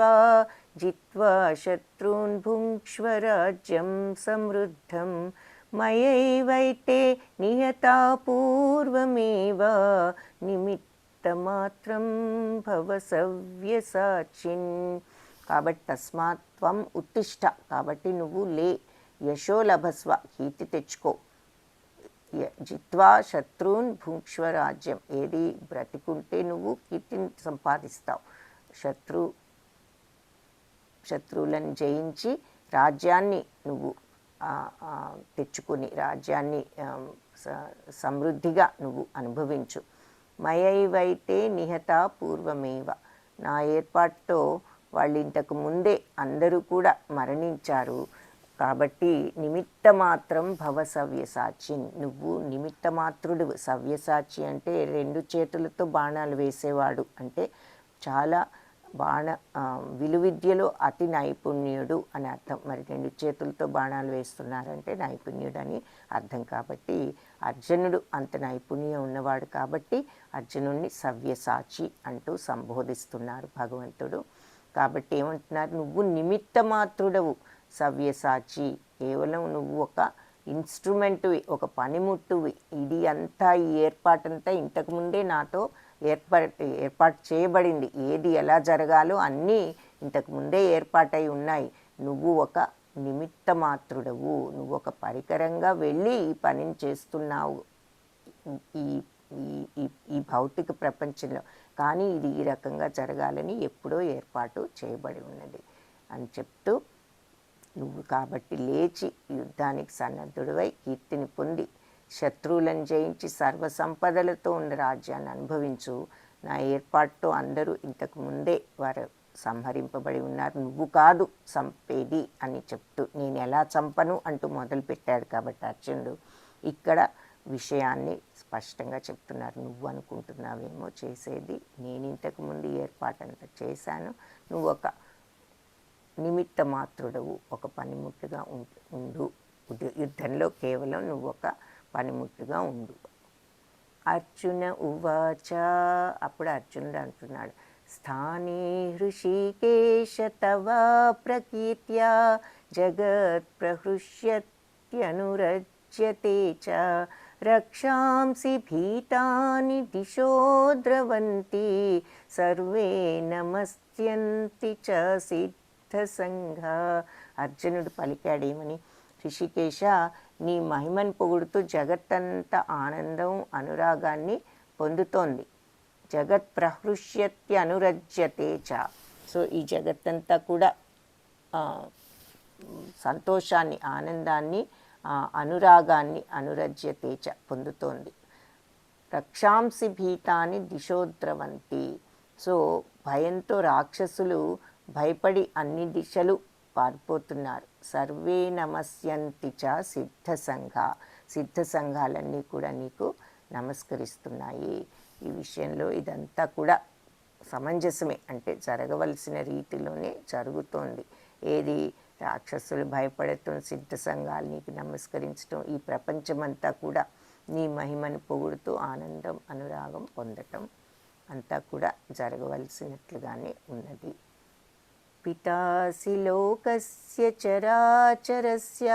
జిత్వా శత్రూన్ భుంక్ష్వ రాజ్యం సమృద్ధం మయైవైతే నిహతా పూర్వమేవ నిమిత్తమాత్రం భవ సవ్యసాచిన్. కాబట్టి తస్మాత్ త్వం ఉత్తిష్ఠ, కాబట్టి నువ్వు లే, యశో లభస్వ, కీర్తి తెచ్చుకో, జిత్వా శత్రూన్ భుంక్ష్వ రాజ్యం, ఏది బ్రతికుంటే నువ్వు కీర్తిని సంపాదిస్తావు, శత్రువులను జయించి రాజ్యాన్ని నువ్వు తెచ్చుకుని రాజ్యాన్ని సమృద్ధిగా నువ్వు అనుభవించు. మయైవైతే నిహత పూర్వమేవ, నా ఏర్పాటుతో వాళ్ళు ఇంతకు ముందే అందరూ కూడా మరణించారు. కాబట్టి నిమిత్త మాత్రం భవ సవ్యసాచి, నువ్వు నిమిత్త మాత్రుడు. సవ్యసాచి అంటే 2 చేతులతో బాణాలు వేసేవాడు అంటే చాలా విలువిద్యలో అతి నైపుణ్యుడు అని అర్థం. మరి 2 చేతులతో బాణాలు వేస్తున్నారంటే నైపుణ్యుడు అని అర్థం. కాబట్టి అర్జునుడు అంత నైపుణ్యం ఉన్నవాడు కాబట్టి అర్జునుడిని సవ్యసాచి అంటూ సంబోధిస్తున్నారు భగవంతుడు. కాబట్టి ఏమంటున్నారు, నువ్వు నిమిత్త మాత్రుడవు, సవ్యసాచి, కేవలం నువ్వు ఒక ఇన్స్ట్రుమెంటువి, ఒక పనిముట్టువి. ఇది అంతా ఈ ఏర్పాటంతా ఇంతకుముందే నాతో ఏర్పాటు చేయబడింది. ఏది ఎలా జరగాలో అన్నీ ఇంతకుముందే ఏర్పాటై ఉన్నాయి. నువ్వు ఒక నిమిత్త మాత్రుడవు, నువ్వు ఒక పరికరంగా వెళ్ళి ఈ పనిని చేస్తున్నావు ఈ భౌతిక ప్రపంచంలో. కానీ ఇది ఈ రకంగా జరగాలని ఎప్పుడో ఏర్పాటు చేయబడి ఉన్నది అని చెప్తూ, నువ్వు కాబట్టి లేచి యుద్ధానికి సన్నద్ధుడివై కీర్తిని పొంది శత్రువులను జయించి సర్వసంపదలతో ఉన్న రాజ్యాన్ని అనుభవించు. నా ఏర్పాటుతో అందరూ ఇంతకు ముందే వారు సంహరింపబడి ఉన్నారు, నువ్వు కాదు చంపేది అని చెప్తూ, నేను ఎలా చంపను అంటూ మొదలుపెట్టాడు. కాబట్టి అర్జునుడు ఇక్కడ విషయాన్ని స్పష్టంగా చెప్తున్నారు. నువ్వు అనుకుంటున్నావేమో చేసేది నేను ఇంతకుముందు ఏర్పాటంతా చేశాను, నువ్వు ఒక నిమిత్త మాత్రుడవు, ఒక పనిముట్టుగా ఉండు, యుద్ధంలో కేవలం నువ్వు ఒక పనిముట్టుగా ఉండు. అర్జున ఉవాచ, అప్పుడు అర్జునుడు అంటున్నాడు, స్థానే హృషికేశ తవ ప్రకీర్త్యా జగత్ ప్రహృష్యత్యనురజ్యతే చ రక్షాంసి భీతాని దిశో ద్రవంతి సర్వే నమస్యంతి చ సిద్ధసంఘ. అర్జునుడు పలికాడేమని, ఋషికేశ, నీ మహిమను పొగుడుతూ జగత్తంతా ఆనందం అనురాగాన్ని పొందుతోంది. జగత్ ప్రహృష్యత్య అనురజ్యతే చ. సో ఈ జగత్తంతా కూడా సంతోషాన్ని, ఆనందాన్ని, అనురాగాన్ని అనురజ్యతే చ పొందుతోంది. రక్షాంసి భీతాని దిశోద్రవంతి. సో భయంతో రాక్షసులు భయపడి అన్ని దిశలు పారిపోతున్నారు. సర్వే నమస్యంతి చ సిద్ధసంఘ, సిద్ధ సంఘాలన్నీ కూడా నీకు నమస్కరిస్తున్నాయి. ఈ విషయంలో ఇదంతా కూడా సమంజసమే, అంటే జరగవలసిన రీతిలోనే జరుగుతోంది. ఏది రాక్షసులు భయపడుతున్న సిద్ధ సంఘాలు నీకు నమస్కరించడం, ఈ ప్రపంచమంతా కూడా నీ మహిమను పొగుడుతూ ఆనందం అనురాగం పొందటం అంతా కూడా జరగవలసినట్లుగానే ఉన్నది. పితాసి లోకస్య చరాచరస్య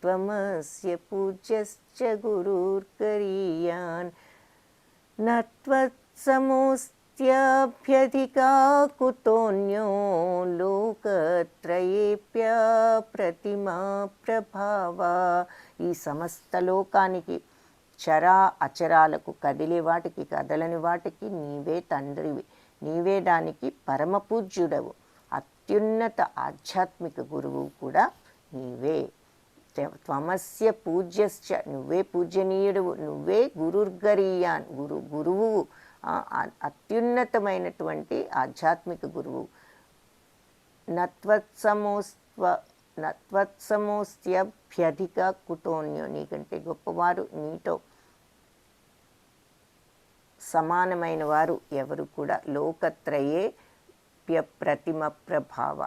త్వమస్య పూజ్యశ్చ గురుర్గరీయాన్ నత్వత్సమోస్త్యభ్యధికా కుతోన్యో లోకత్రయేప్య ప్రతిమా ప్రభావ. ఈ సమస్త లోకానికి, చరా అచరాలకు, కదిలే వాటికి కదలని వాటికి నీవే తండ్రివి, నీవే దానికి పరమ పూజ్యుడవు, అత్యున్నత ఆధ్యాత్మిక గురువు కూడా నీవే. త్వమస్య పూజ్యశ్చ, నువ్వే పూజనీయుడువు, నువ్వే గురుర్గరీయాన్, గురువు, అత్యున్నతమైనటువంటి ఆధ్యాత్మిక గురువు. నత్వత్సమోస్త్యభ్యధిక కుతోన్యో, నీకంటే గొప్పవారు, నీతో సమానమైన వారు ఎవరు కూడా, లోకత్రయే ప్రతిమ ప్రభావ,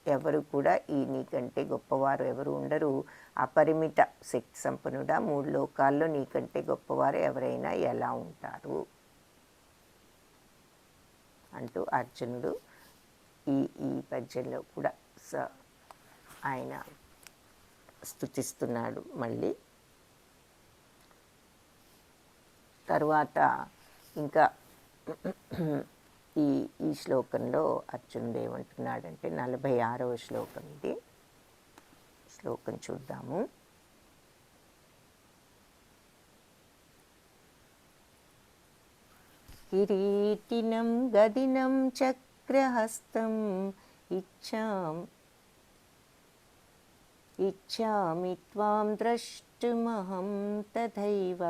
ఎవరు కూడా ఈ నీకంటే గొప్పవారు ఎవరు ఉండరు. అపరిమిత శక్తి సంపన్నుడా, 3 లోకాల్లో నీకంటే గొప్పవారు ఎవరైనా ఎలా ఉంటారు అంటూ అర్జునుడు ఈ పద్యంలో కూడా ఆయన స్తుతిస్తున్నాడు. మళ్ళీ తరువాత ఇంకా ఈ శ్లోకంలో అర్జునుడు ఏమంటున్నాడంటే 46వ శ్లోకం ఇది. శ్లోకం చూద్దాము. కిరీటినం గదినం చక్రహస్తం ఇచ్ఛామి త్వాం ద్రష్టుమహం తథైవ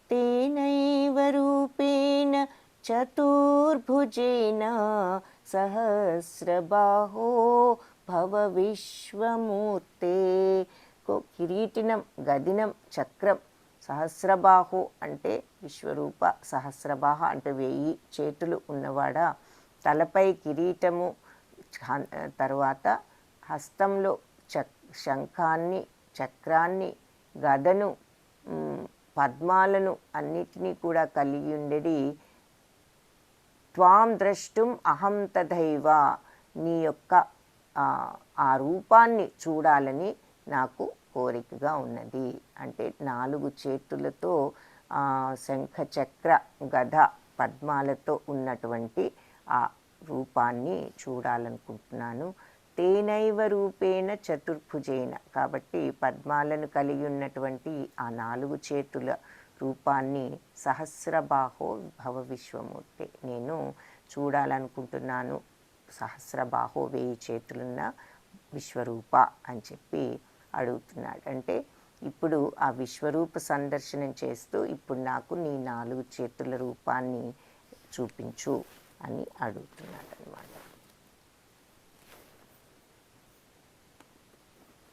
తేనైవ రూపేణ చతుర్భుజేన సహస్రబాహో భవ విశ్వమూర్తే. కిరీటినం గదినం చక్రం, సహస్రబాహు అంటే విశ్వరూప, సహస్రబాహ అంటే 1000 చేతులు ఉన్నవాడా, తలపై కిరీటము, తరువాత హస్తంలో శంఖాన్ని, చక్రాన్ని, గదను, పద్మాలను అన్నిటినీ కూడా కలిగి ఉండేది. త్వాం ద్రష్టుం అహం తథైవ, నీ యొక్క ఆ రూపాన్ని చూడాలని నాకు కోరికగా ఉన్నది. అంటే 4 చేతులతో శంఖ, చక్ర, గద, పద్మాలతో ఉన్నటువంటి ఆ రూపాన్ని చూడాలనుకుంటున్నాను. తేనైవ రూపేణ చతుర్భుజేన, కాబట్టి పద్మాలను కలిగి ఉన్నటువంటి ఆ 4 చేతుల రూపాన్ని సహస్రబాహో భవ విశ్వమూర్తి, నేను చూడాలనుకుంటున్నాను. సహస్రబాహో 1000 చేతులున్న విశ్వరూప అని చెప్పి అడుగుతున్నాడు. అంటే ఇప్పుడు ఆ విశ్వరూప సందర్శనం చేస్తూ ఇప్పుడు నాకు నీ 4 చేతుల రూపాన్ని చూపించు అని అడుగుతున్నాడు అన్నమాట.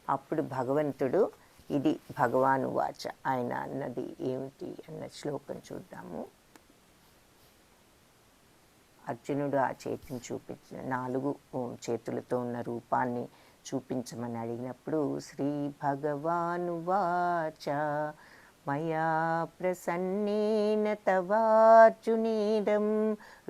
అప్పుడు భగవంతుడు, ఇది భగవాను వాచ, ఆయన అన్నది ఏమిటి అన్న శ్లోకం చూద్దాము. అర్జునుడు ఆ చేతిని చూపించిన 4 చేతులతో ఉన్న రూపాన్ని చూపించమని అడిగినప్పుడు శ్రీ భగవాను వాచ మయా ప్రసన్నేన తవార్జునేదం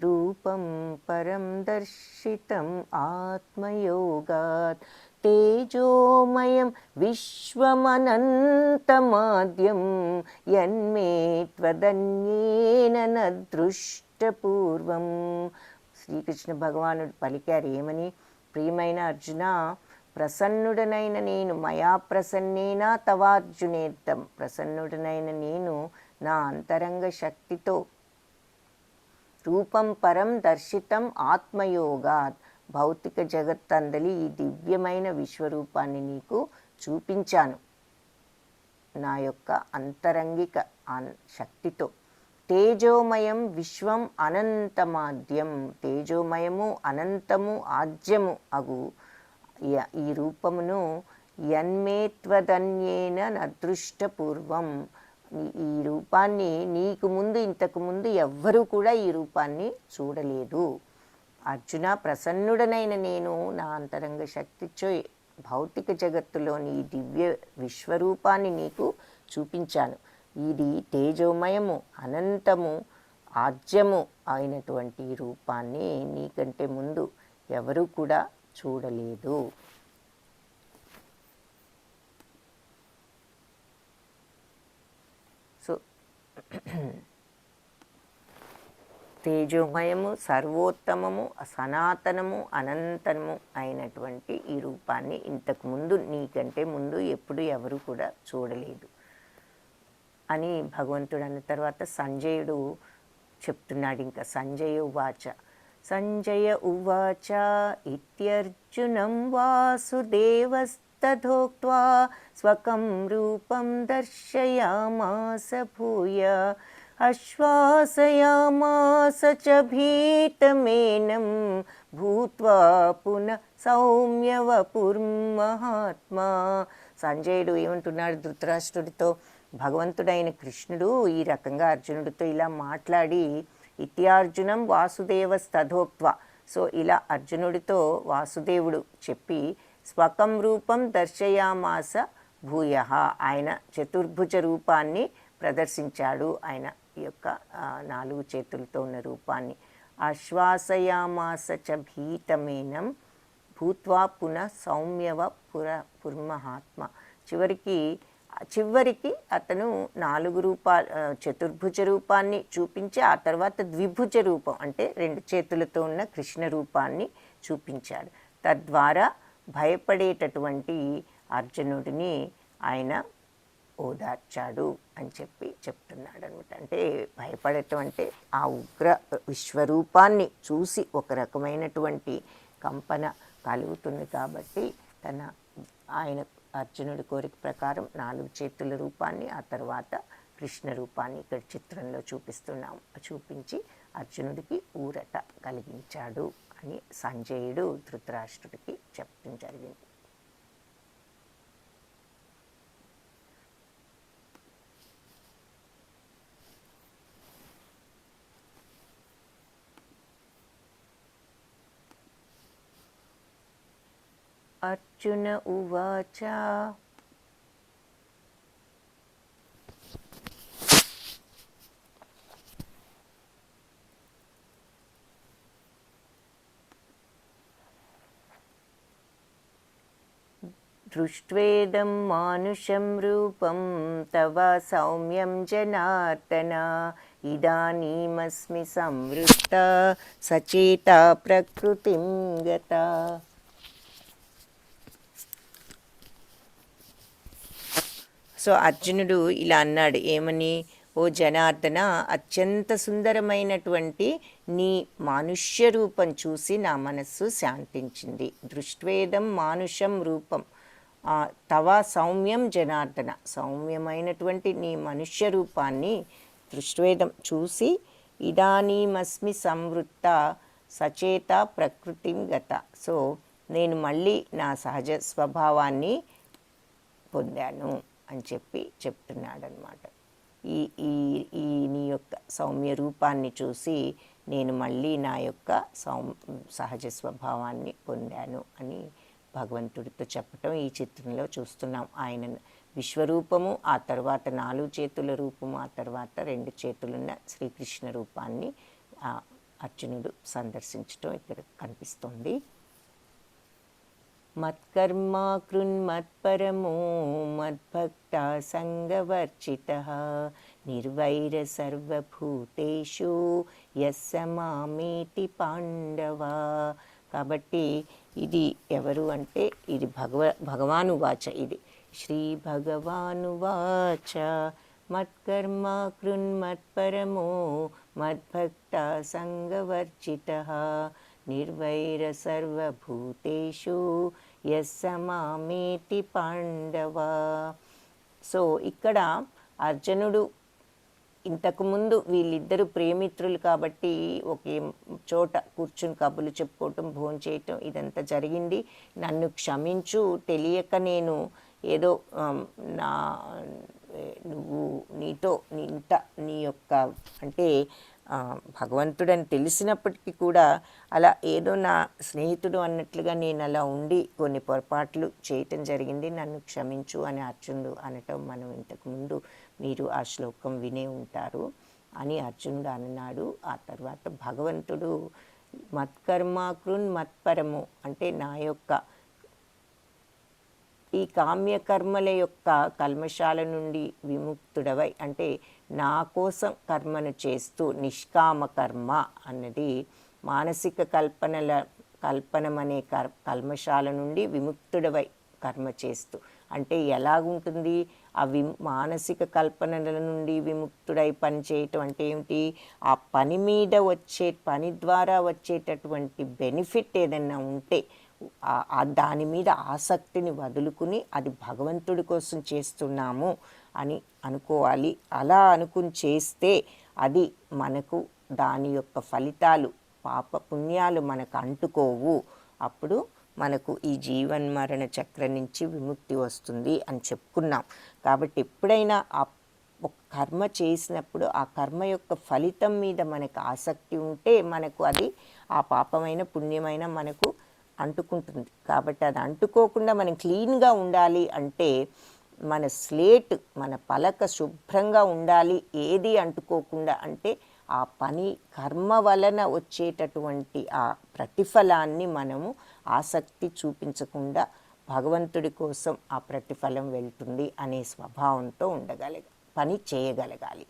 రూపం పరం దర్శితం ఆత్మయోగాత్ తేజోమయం విశ్వమనంతమాద్యం యన్మే త్వదన్యేన న దృష్టపూర్వం. శ్రీకృష్ణ భగవానుడు పలికారు ఏమని? ప్రియమైన అర్జున, ప్రసన్నుడనైన నేను, మయా ప్రసన్నేనా తవార్జునేద్దం, ప్రసన్నుడనైన నేను నా అంతరంగ శక్తితో రూపం పరం దర్శితం ఆత్మయోగాత్, భౌతిక జగత్తందలి ఈ దివ్యమైన విశ్వరూపాన్ని నీకు చూపించాను నా యొక్క అంతరంగిక శక్తితో. తేజోమయం విశ్వం అనంతమాద్యం, తేజోమయము అనంతము ఆద్యము అగు ఈ రూపమును యన్మేత్వదన్యేన నదృష్టపూర్వం, ఈ రూపాన్ని నీకు ముందు, ఇంతకు ముందు ఎవ్వరూ కూడా ఈ రూపాన్ని చూడలేదు. అర్జున, ప్రసన్నుడనైన నేను నా అంతరంగ శక్తితో భౌతిక జగత్తులోని ఈ దివ్య విశ్వరూపాన్ని నీకు చూపించాను. ఇది తేజోమయము అనంతము ఆజ్యము అయినటువంటి ఈ రూపాన్ని నీకంటే ముందు ఎవరూ కూడా చూడలేదు. సో తేజోమయము, సర్వోత్తమము, సనాతనము, అనంతము అయినటువంటి ఈ రూపాన్ని ఇంతకు ముందు, నీకంటే ముందు ఎప్పుడు ఎవరు కూడా చూడలేదు అని భగవంతుడు అన్న తర్వాత సంజయుడు చెప్తున్నాడు. ఇంకా సంజయ ఉవాచ, సంజయ ఉవాచ ఇత్యర్జునం వాసుదేవస్తథోక్త్వా वासुदेवस्तथोक्त्वा स्वकं रूपं दर्शयामास भूय आश्वासयामास च भीतमेनं भूत्वा पुनः సౌమ్యవపుర్మహాత్మా. సంజయుడు ఏమంటున్నాడు ధృతరాష్ట్రుడితో, భగవంతుడైన కృష్ణుడు ఈ రకంగా అర్జునుడితో ఇలా మాట్లాడి ఇత్యార్జునం వాసుదేవస్తథోక్త్వ, సో ఇలా అర్జునుడితో వాసుదేవుడు చెప్పి స్వకం రూపం దర్శయామాస భూయ, ఆయన చతుర్భుజ రూపాన్ని ప్రదర్శించాడు, ఆయన యొక్క 4 చేతులతో ఉన్న రూపాన్ని. ఆశ్వాసయామాస చ భీతమేనం భూత్వా పునః సౌమ్యవ పుర్మహాత్మ. చివరికి అతను 4 రూపాలు చతుర్భుజ రూపాన్ని చూపించి ఆ తర్వాత ద్విభుజ రూపం అంటే 2 చేతులతో ఉన్న కృష్ణ రూపాన్ని చూపించాడు. తద్వారా భయపడేటటువంటి అర్జునుడిని ఆయన ఓదార్చాడు అని చెప్తున్నాడు అనమాట. అంటే భయపడటం అంటే ఆ ఉగ్ర విశ్వరూపాన్ని చూసి ఒక రకమైనటువంటి కంపన కలుగుతుంది కాబట్టి ఆయన అర్జునుడి కోరిక ప్రకారం 4 చేతుల రూపాన్ని ఆ తర్వాత కృష్ణ రూపాన్ని ఇక్కడ చిత్రంలో చూపించి అర్జునుడికి ఊరట కలిగించాడు అని సంజయుడు ధృతరాష్ట్రుడికి చెప్పడం జరిగింది. అర్జున ఉవాచ దృష్ట్వేదం మానుషం రూపం తవ సౌమ్యం జనార్దన ఇదానీమస్మి సంవృత్త సచేత ప్రకృతిం గత. సో అర్జునుడు ఇలా అన్నాడు, ఏమని? ఓ జనార్దన, అత్యంత సుందరమైనటువంటి నీ మానుష్య రూపం చూసి నా మనస్సు శాంతించింది. దృష్ట్వేదం మానుషం రూపం తవ సౌమ్యం జనార్దన, సౌమ్యమైనటువంటి నీ మనుష్య రూపాన్ని దృష్ట్వేదం చూసి ఇదానీమస్మి సంవృత్త సచేత ప్రకృతిం గత, సో నేను మళ్ళీ నా సహజ స్వభావాన్ని పొందాను అని చెప్తున్నాడు అనమాట. ఈ నీ యొక్క సౌమ్య రూపాన్ని చూసి నేను మళ్ళీ నా యొక్క సహజ స్వభావాన్ని పొందాను అని భగవంతుడితో చెప్పటం ఈ చిత్రంలో చూస్తున్నాం. ఆయన విశ్వరూపము, ఆ తర్వాత 4 చేతుల రూపము, ఆ తర్వాత 2 చేతులున్న శ్రీకృష్ణ రూపాన్ని అర్జునుడు సందర్శించటం ఇక్కడ కనిపిస్తుంది. మత్కర్మా కృన్మత్పరమో మద్భక్త సంగవర్జితః నిర్వైర సర్వభూతేషు యస్స మామేతి పాండవ. కాబట్టి ఇది ఎవరు అంటే ఇది భగవానువాచ, ఇది శ్రీ భగవానువాచ. మత్కర్మా కృన్మత్పరమో మద్భక్త సంగవర్జితః నిర్వైర సర్వభూతేషు యస్స మామేతి పాండవ. సో ఇక్కడ అర్జునుడు ఇంతకుముందు వీళ్ళిద్దరూ ప్రేమిత్రులు కాబట్టి ఒకే చోట కూర్చుని కబుర్లు చెప్పుకోవటం, భోంచేయటం ఇదంతా జరిగింది. నన్ను క్షమించు, తెలియక నేను ఏదో నువ్వు నీ యొక్క అంటే భగవంతుడని తెలిసినప్పటికీ కూడా అలా ఏదో నా స్నేహితుడు అన్నట్లుగా నేను అలా ఉండి కొన్ని పొరపాట్లు చేయటం జరిగింది, నన్ను క్షమించు అని అర్జునుడు అనటం మనం ఇంతకుముందు మీరు ఆ శ్లోకం వినే ఉంటారు అని అర్జునుడు అన్నాడు. ఆ తర్వాత భగవంతుడు మత్కర్మాకృన్ మత్పరము అంటే నా యొక్క ఈ కామ్యకర్మల యొక్క కల్మషాల నుండి విముక్తుడవై, అంటే నా కోసం కర్మను చేస్తూ నిష్కామ కర్మ అన్నది మానసిక కల్పనమనే కల్మషాల నుండి విముక్తుడవై కర్మ చేస్తూ, అంటే ఎలాగుంటుంది ఆ మానసిక కల్పనల నుండి విముక్తుడై పని చేయటం అంటే ఏమిటి? ఆ పని ద్వారా వచ్చేటటువంటి బెనిఫిట్ ఏదన్నా ఉంటే దాని మీద ఆసక్తిని వదులుకుని అది భగవంతుడి కోసం చేస్తున్నాము అని అనుకోవాలి. అలా అనుకుని చేస్తే అది మనకు దాని యొక్క ఫలితాలు పాప పుణ్యాలు మనకు అంటుకోవు. అప్పుడు మనకు ఈ జీవన్మరణ చక్రం నుంచి విముక్తి వస్తుంది అని చెప్పుకున్నాం. కాబట్టి ఎప్పుడైనా ఒక కర్మ చేసినప్పుడు ఆ కర్మ యొక్క ఫలితం మీద మనకు ఆసక్తి ఉంటే మనకు అది ఆ పాపమైన పుణ్యమైన మనకు అంటుకుంటుంది. కాబట్టి అది అంటుకోకుండా మనం క్లీన్గా ఉండాలి అంటే మన స్లేట్ మన పలక శుభ్రంగా ఉండాలి. ఏది అంటుకోకుండా అంటే ఆ పని కర్మ వలన వచ్చేటటువంటి ఆ ప్రతిఫలాన్ని మనము ఆసక్తి చూపించకుండా భగవంతుడి కోసం ఆ ప్రతిఫలం వెళ్తుంది అనే స్వభావంతో పని చేయగలగాలి.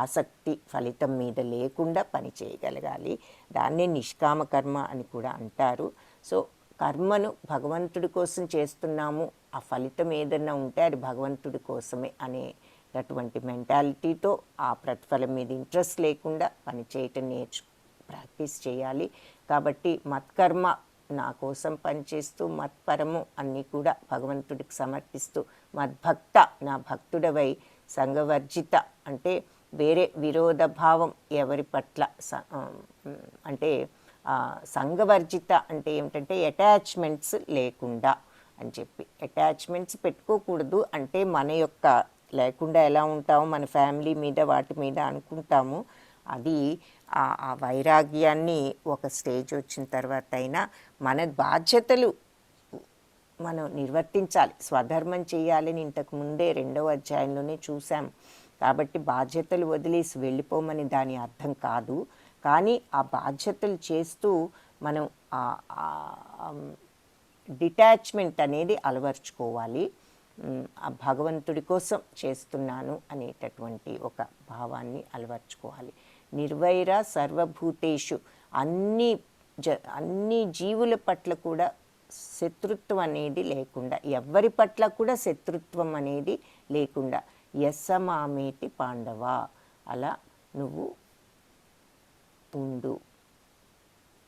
ఆసక్తి ఫలితం మీద లేకుండా పని చేయగలగాలి. దాన్నే నిష్కామ కర్మ అని కూడా అంటారు. సో కర్మను భగవంతుడి కోసం చేస్తున్నాము, ఆ ఫలితం ఏదన్నా ఉంటే అది భగవంతుడి కోసమే అనేటటువంటి మెంటాలిటీతో ఆ ప్రతిఫలం మీద ఇంట్రెస్ట్ లేకుండా పని చేయటం ప్రాక్టీస్ చేయాలి. కాబట్టి మత్కర్మ నా కోసం పనిచేస్తూ మత్పరము అన్నీ కూడా భగవంతుడికి సమర్పిస్తూ మద్భక్త నా భక్తుడవై సంఘవర్జిత అంటే వేరే విరోధ భావం ఎవరి పట్ల అంటే సంఘవర్జిత అంటే ఏమిటంటే అటాచ్మెంట్స్ లేకుండా అని చెప్పి. అటాచ్మెంట్స్ పెట్టుకోకూడదు అంటే మన యొక్క లేకుండా ఎలా ఉంటామో మన ఫ్యామిలీ మీద వాటి మీద అనుకుంటాము. అది ఆ వైరాగ్యాన్ని ఒక స్టేజ్ వచ్చిన తర్వాత అయినా మన బాధ్యతలు మనం నిర్వర్తించాలి. స్వధర్మం చేయాలని ఇంతకు ముందే 2వ అధ్యాయంలోనే చూసాం. కాబట్టి బాధ్యతలు వదిలేసి వెళ్ళిపోమని దాని అర్థం కాదు. కానీ ఆ బాధ్యతలు చేస్తూ మనం డిటాచ్మెంట్ అనేది అలవర్చుకోవాలి. ఆ భగవంతుడి కోసం చేస్తున్నాను అనేటటువంటి ఒక భావాన్ని అలవర్చుకోవాలి. నిర్వైర సర్వభూతేషు అన్ని జీవుల పట్ల కూడా శత్రుత్వం అనేది లేకుండా, ఎవ్వరి పట్ల కూడా శత్రుత్వం అనేది లేకుండా యస్సమామేతి పాండవ అలా నువ్వు ఉండు.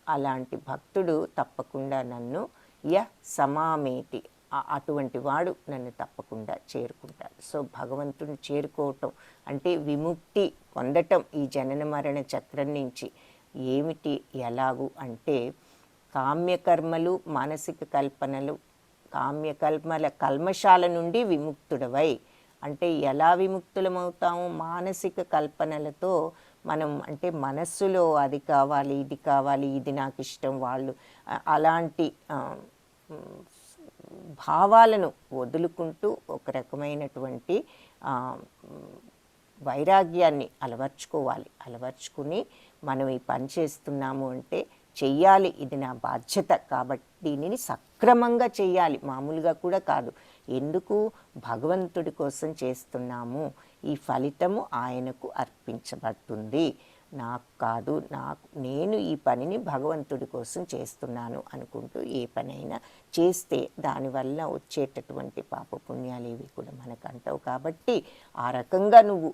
అలాంటి భక్తుడు తప్పకుండా నన్ను సమామేతి అటువంటి వాడు నన్ను తప్పకుండా చేరుకుంటాడు. సో భగవంతుని చేరుకోవటం అంటే విముక్తి పొందటం ఈ జనన మరణ చక్రం నుంచి. ఏమిటి ఎలాగు అంటే కామ్యకర్మలు మానసిక కల్పనలు కామ్యకల్పల కల్మషాల నుండి విముక్తుడవై. అంటే ఎలా విముక్తులమవుతాము? మానసిక కల్పనలతో మనం అంటే మనస్సులో అది కావాలి ఇది కావాలి ఇది నాకు ఇష్టం వాళ్ళు అలాంటి భావాలను వదులుకుంటూ ఒక రకమైనటువంటి వైరాగ్యాన్ని అలవర్చుకుని మనం ఈ పని చేస్తున్నాము అంటే చెయ్యాలి, ఇది నా బాధ్యత కాబట్టి దీనిని సక్రమంగా చెయ్యాలి, మామూలుగా కూడా కాదు. ఎందుకు? భగవంతుడి కోసం చేస్తున్నాము, ఈ ఫలితము ఆయనకు అర్పించబడుతుంది, నాకు కాదు, నేను ఈ పనిని భగవంతుడి కోసం చేస్తున్నాను అనుకుంటూ ఏ పనైనా చేస్తే దానివల్ల వచ్చేటటువంటి పాపపుణ్యాలు ఏవి కూడా మనకు అంటావు. కాబట్టి ఆ రకంగా నువ్వు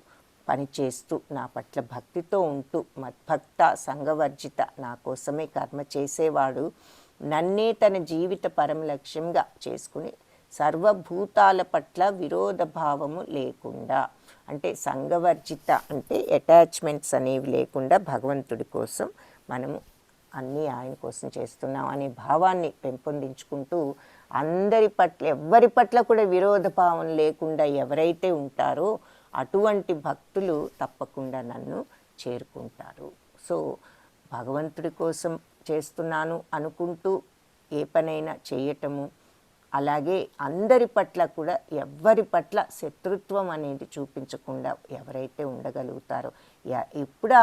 పనిచేస్తూ నా పట్ల భక్తితో ఉంటూ మద్భక్త సంఘవర్జిత నా కోసమే కర్మ చేసేవాడు నన్నే తన జీవిత పరమ లక్ష్యంగా చేసుకుని సర్వభూతాల పట్ల విరోధ భావము లేకుండా, అంటే సంఘవర్జిత అంటే అటాచ్మెంట్స్ అనేవి లేకుండా భగవంతుడి కోసం మనము అన్నీ ఆయన కోసం చేస్తున్నాం అనే భావాన్ని పెంపొందించుకుంటూ అందరి పట్ల ఎవ్వరి పట్ల కూడా విరోధ భావం లేకుండా ఎవరైతే ఉంటారో అటువంటి భక్తులు తప్పకుండా నన్ను చేరుకుంటారు. సో భగవంతుడి కోసం చేస్తున్నాను అనుకుంటూ ఏ పనైనా చేయటము, అలాగే అందరి పట్ల కూడా ఎవ్వరి పట్ల శత్రుత్వం అనేది చూపించకుండా ఎవరైతే ఉండగలుగుతారో, ఎప్పుడు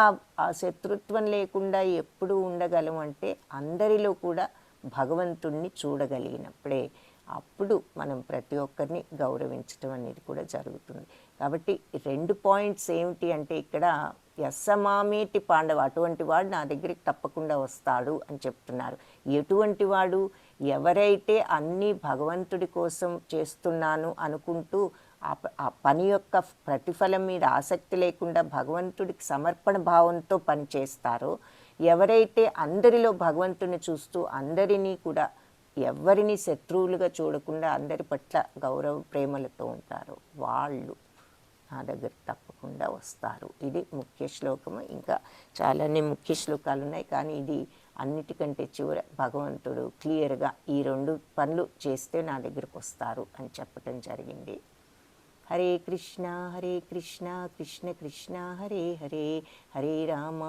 ఆ శత్రుత్వం లేకుండా ఎప్పుడు ఉండగలం అంటే అందరిలో కూడా భగవంతుణ్ణి చూడగలిగినప్పుడే అప్పుడు మనం ప్రతి ఒక్కరిని గౌరవించడం అనేది కూడా జరుగుతుంది. కాబట్టి 2 పాయింట్స్ ఏమిటి అంటే ఇక్కడ యస్సమామేటి పాండవ అటువంటి వాడు నా దగ్గరికి తప్పకుండా వస్తాడు అని చెప్తున్నారు. ఎటువంటి వాడు? ఎవరైతే అన్నీ భగవంతుడి కోసం చేస్తున్నాను అనుకుంటూ ఆ పని యొక్క ప్రతిఫలం మీద ఆసక్తి లేకుండా భగవంతుడికి సమర్పణ భావంతో పని చేస్తారో, ఎవరైతే అందరిలో భగవంతుని చూస్తూ అందరినీ కూడా ఎవరిని శత్రువులుగా చూడకుండా అందరి పట్ల గౌరవ ప్రేమలతో ఉంటారో వాళ్ళు నా దగ్గర తప్పకుండా వస్తారు. ఇది ముఖ్య శ్లోకము. ఇంకా చాలానే ముఖ్య శ్లోకాలు ఉన్నాయి, కానీ ఇది అన్నిటికంటే చివర భగవంతుడు క్లియర్గా ఈ 2 పనులు చేస్తే నా దగ్గరకు వస్తారు అని చెప్పటం జరిగింది. హరే కృష్ణ కృష్ణ కృష్ణ హరే హరే, హరే రామ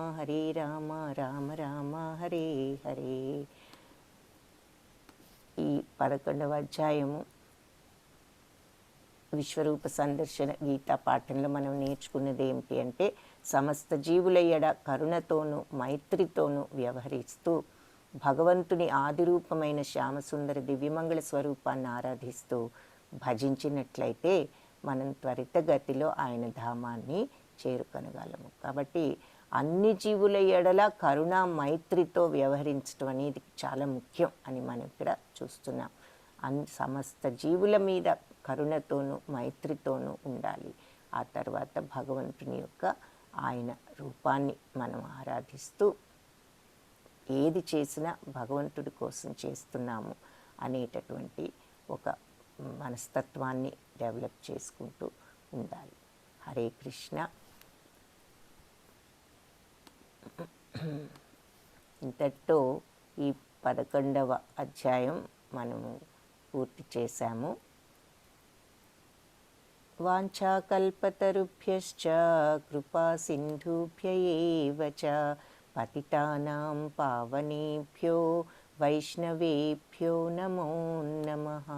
రామ రామ హరే హరే. ఈ 11వ అధ్యాయము విశ్వరూప సందర్శన గీతా పాఠంలో మనం నేర్చుకున్నది ఏమిటి అంటే, సమస్త జీవుల ఎడ కరుణతోనూ మైత్రితోనూ వ్యవహరిస్తూ భగవంతుని ఆదిరూపమైన శ్యామసుందర దివ్యమంగళ స్వరూపాన్ని ఆరాధిస్తూ భజించినట్లయితే మనం త్వరితగతిలో ఆయన ధామాన్ని చేరుకొనగలము. కాబట్టి అన్ని జీవుల ఎడల కరుణ మైత్రితో వ్యవహరించడం అనేది చాలా ముఖ్యం అని మనం ఇక్కడ చూస్తున్నాం. సమస్త జీవుల మీద కరుణతోనూ మైత్రితోనూ ఉండాలి. ఆ తర్వాత భగవంతుని యొక్క ఆయన రూపాన్ని మనం ఆరాధిస్తూ ఏది చేసినా భగవంతుడి కోసం చేస్తున్నాము అనేటటువంటి ఒక మనస్తత్వాన్ని డెవలప్ చేసుకుంటూ ఉండాలి. హరే కృష్ణ. ఇంతటితో ఈ 11వ అధ్యాయం మనము పూర్తి చేశాము. వాంఛాకల్పతరుభ్యశ్చ కృపా సింధుభ్య ఏవ చ పతితానాం పావనేభ్యో వైష్ణవేభ్యో నమో నమః.